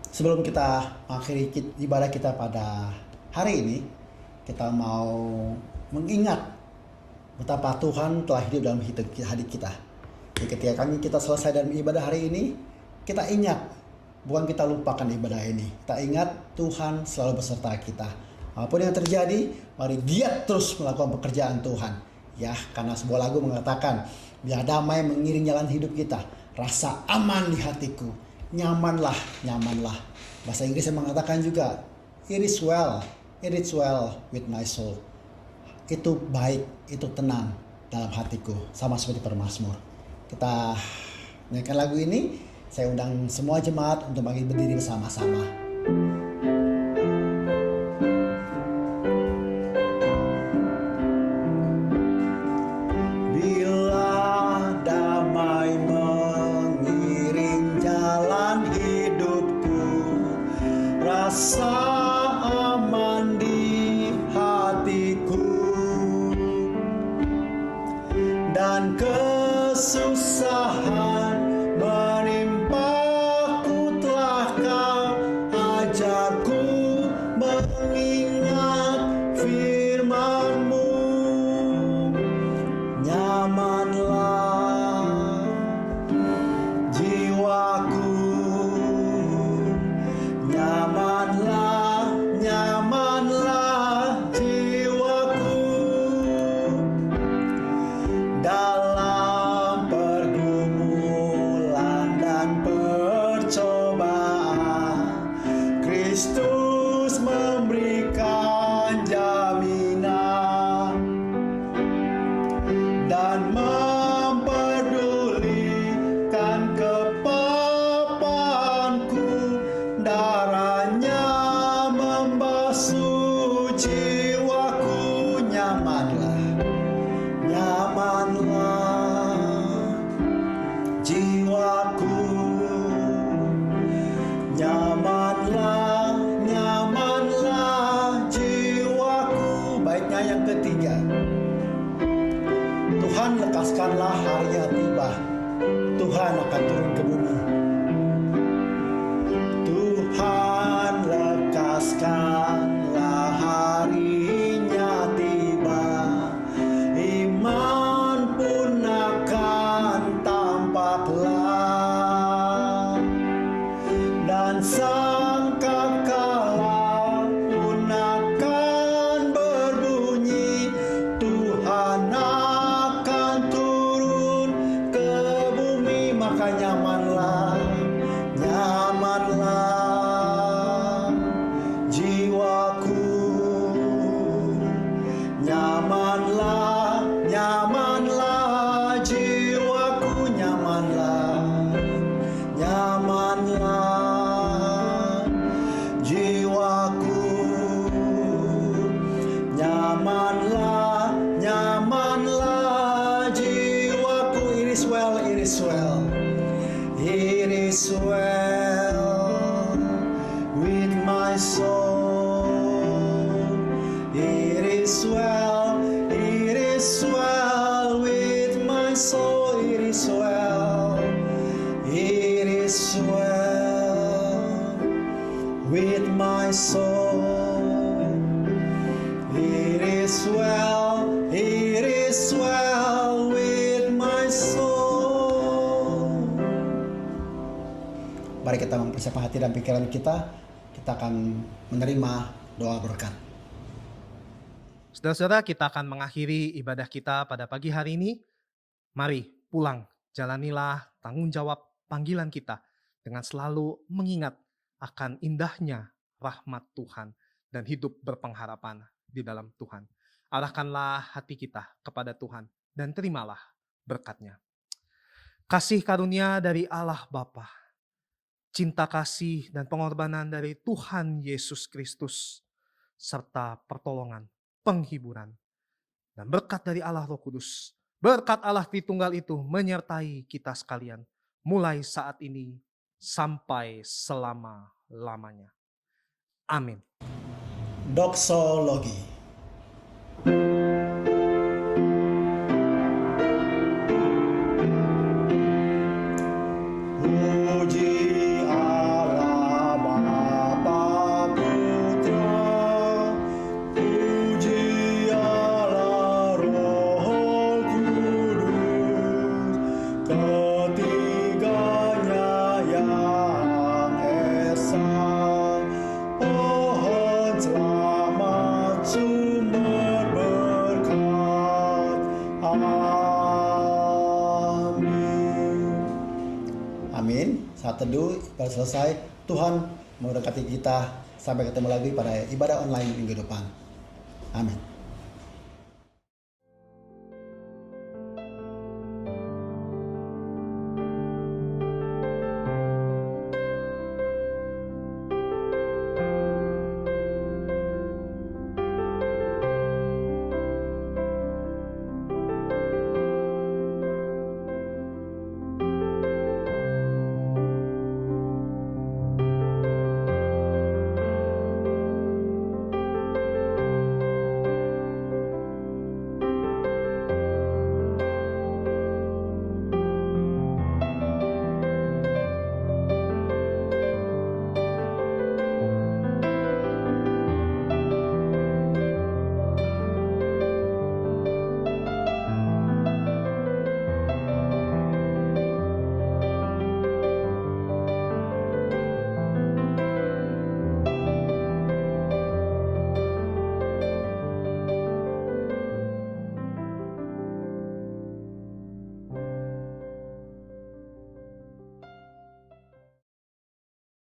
Sebelum kita mengakhiri ibadah kita pada hari ini, kita mau mengingat betapa Tuhan telah hidup dalam hidup kita. Jadi ketika kita selesai dalam ibadah hari ini, kita ingat, bukan kita lupakan ibadah ini. Kita ingat Tuhan selalu beserta kita. Apapun yang terjadi, mari giat terus melakukan pekerjaan Tuhan. Ya, karena sebuah lagu mengatakan, biar damai mengiring jalan hidup kita. Rasa aman di hatiku. Nyamanlah. Bahasa Inggris yang mengatakan juga, it is well with my soul. Itu baik, itu tenang dalam hatiku. Sama seperti permazmur. Kita nyanyikan lagu ini. Saya undang semua jemaat untuk berdiri bersama-sama. Bila damai mengiring jalan hidupku, rasa aman di hatiku, dan kesusahan menimpaku telah kau ajarku mengingat firman-Mu. Nyamanlah jiwaku, nyamanlah jiwaku dalam pergumulan dan percobaan. Kristus memberikan jaminan dan memperdulikan kepapanku. Darahnya membasuh jiwaku. Nyamanlah jiwaku, nyamanlah jiwaku. Baiknya yang ketiga, Tuhan lekaskanlah harinya tiba. Tuhan akan turun ke bumi. Tuhan lekaskanlah harinya tiba. Iman pun akan tampaklah, dan sangkakala pun akan berbunyi. Tuhan akan turun ke bumi. Maka nyamanlah jiwaku, nyamanlah jiwaku, nyamanlah jiwaku, nyamanlah jiwaku. It is well, it is well, it is well with my soul. It is well with my soul. It is well with my soul. It is well with my soul. Mari kita mempersiapkan hati dan pikiran kita. Kita akan menerima doa berkat. Saudara-saudara, kita akan mengakhiri ibadah kita pada pagi hari ini Mari pulang, jalanilah tanggung jawab panggilan kita dengan selalu mengingat akan indahnya rahmat Tuhan dan hidup berpengharapan di dalam Tuhan. Arahkanlah hati kita kepada Tuhan dan terimalah berkat-Nya. Kasih karunia dari Allah Bapa, cinta kasih dan pengorbanan dari Tuhan Yesus Kristus, serta pertolongan, penghiburan, dan berkat dari Allah Roh Kudus, berkat Allah Tritunggal itu menyertai kita sekalian, mulai saat ini sampai selama-lamanya. Amin. Doksologi. Puji Allah Bapa Putra, puji Allah Roh Kudus, ketiganya yang esa, pohon selamat sumber berkat. Amin. Amin. Saat teduh ibadah selesai. Tuhan memberkati kita. Sampai ketemu lagi pada ibadah online minggu depan. Amin.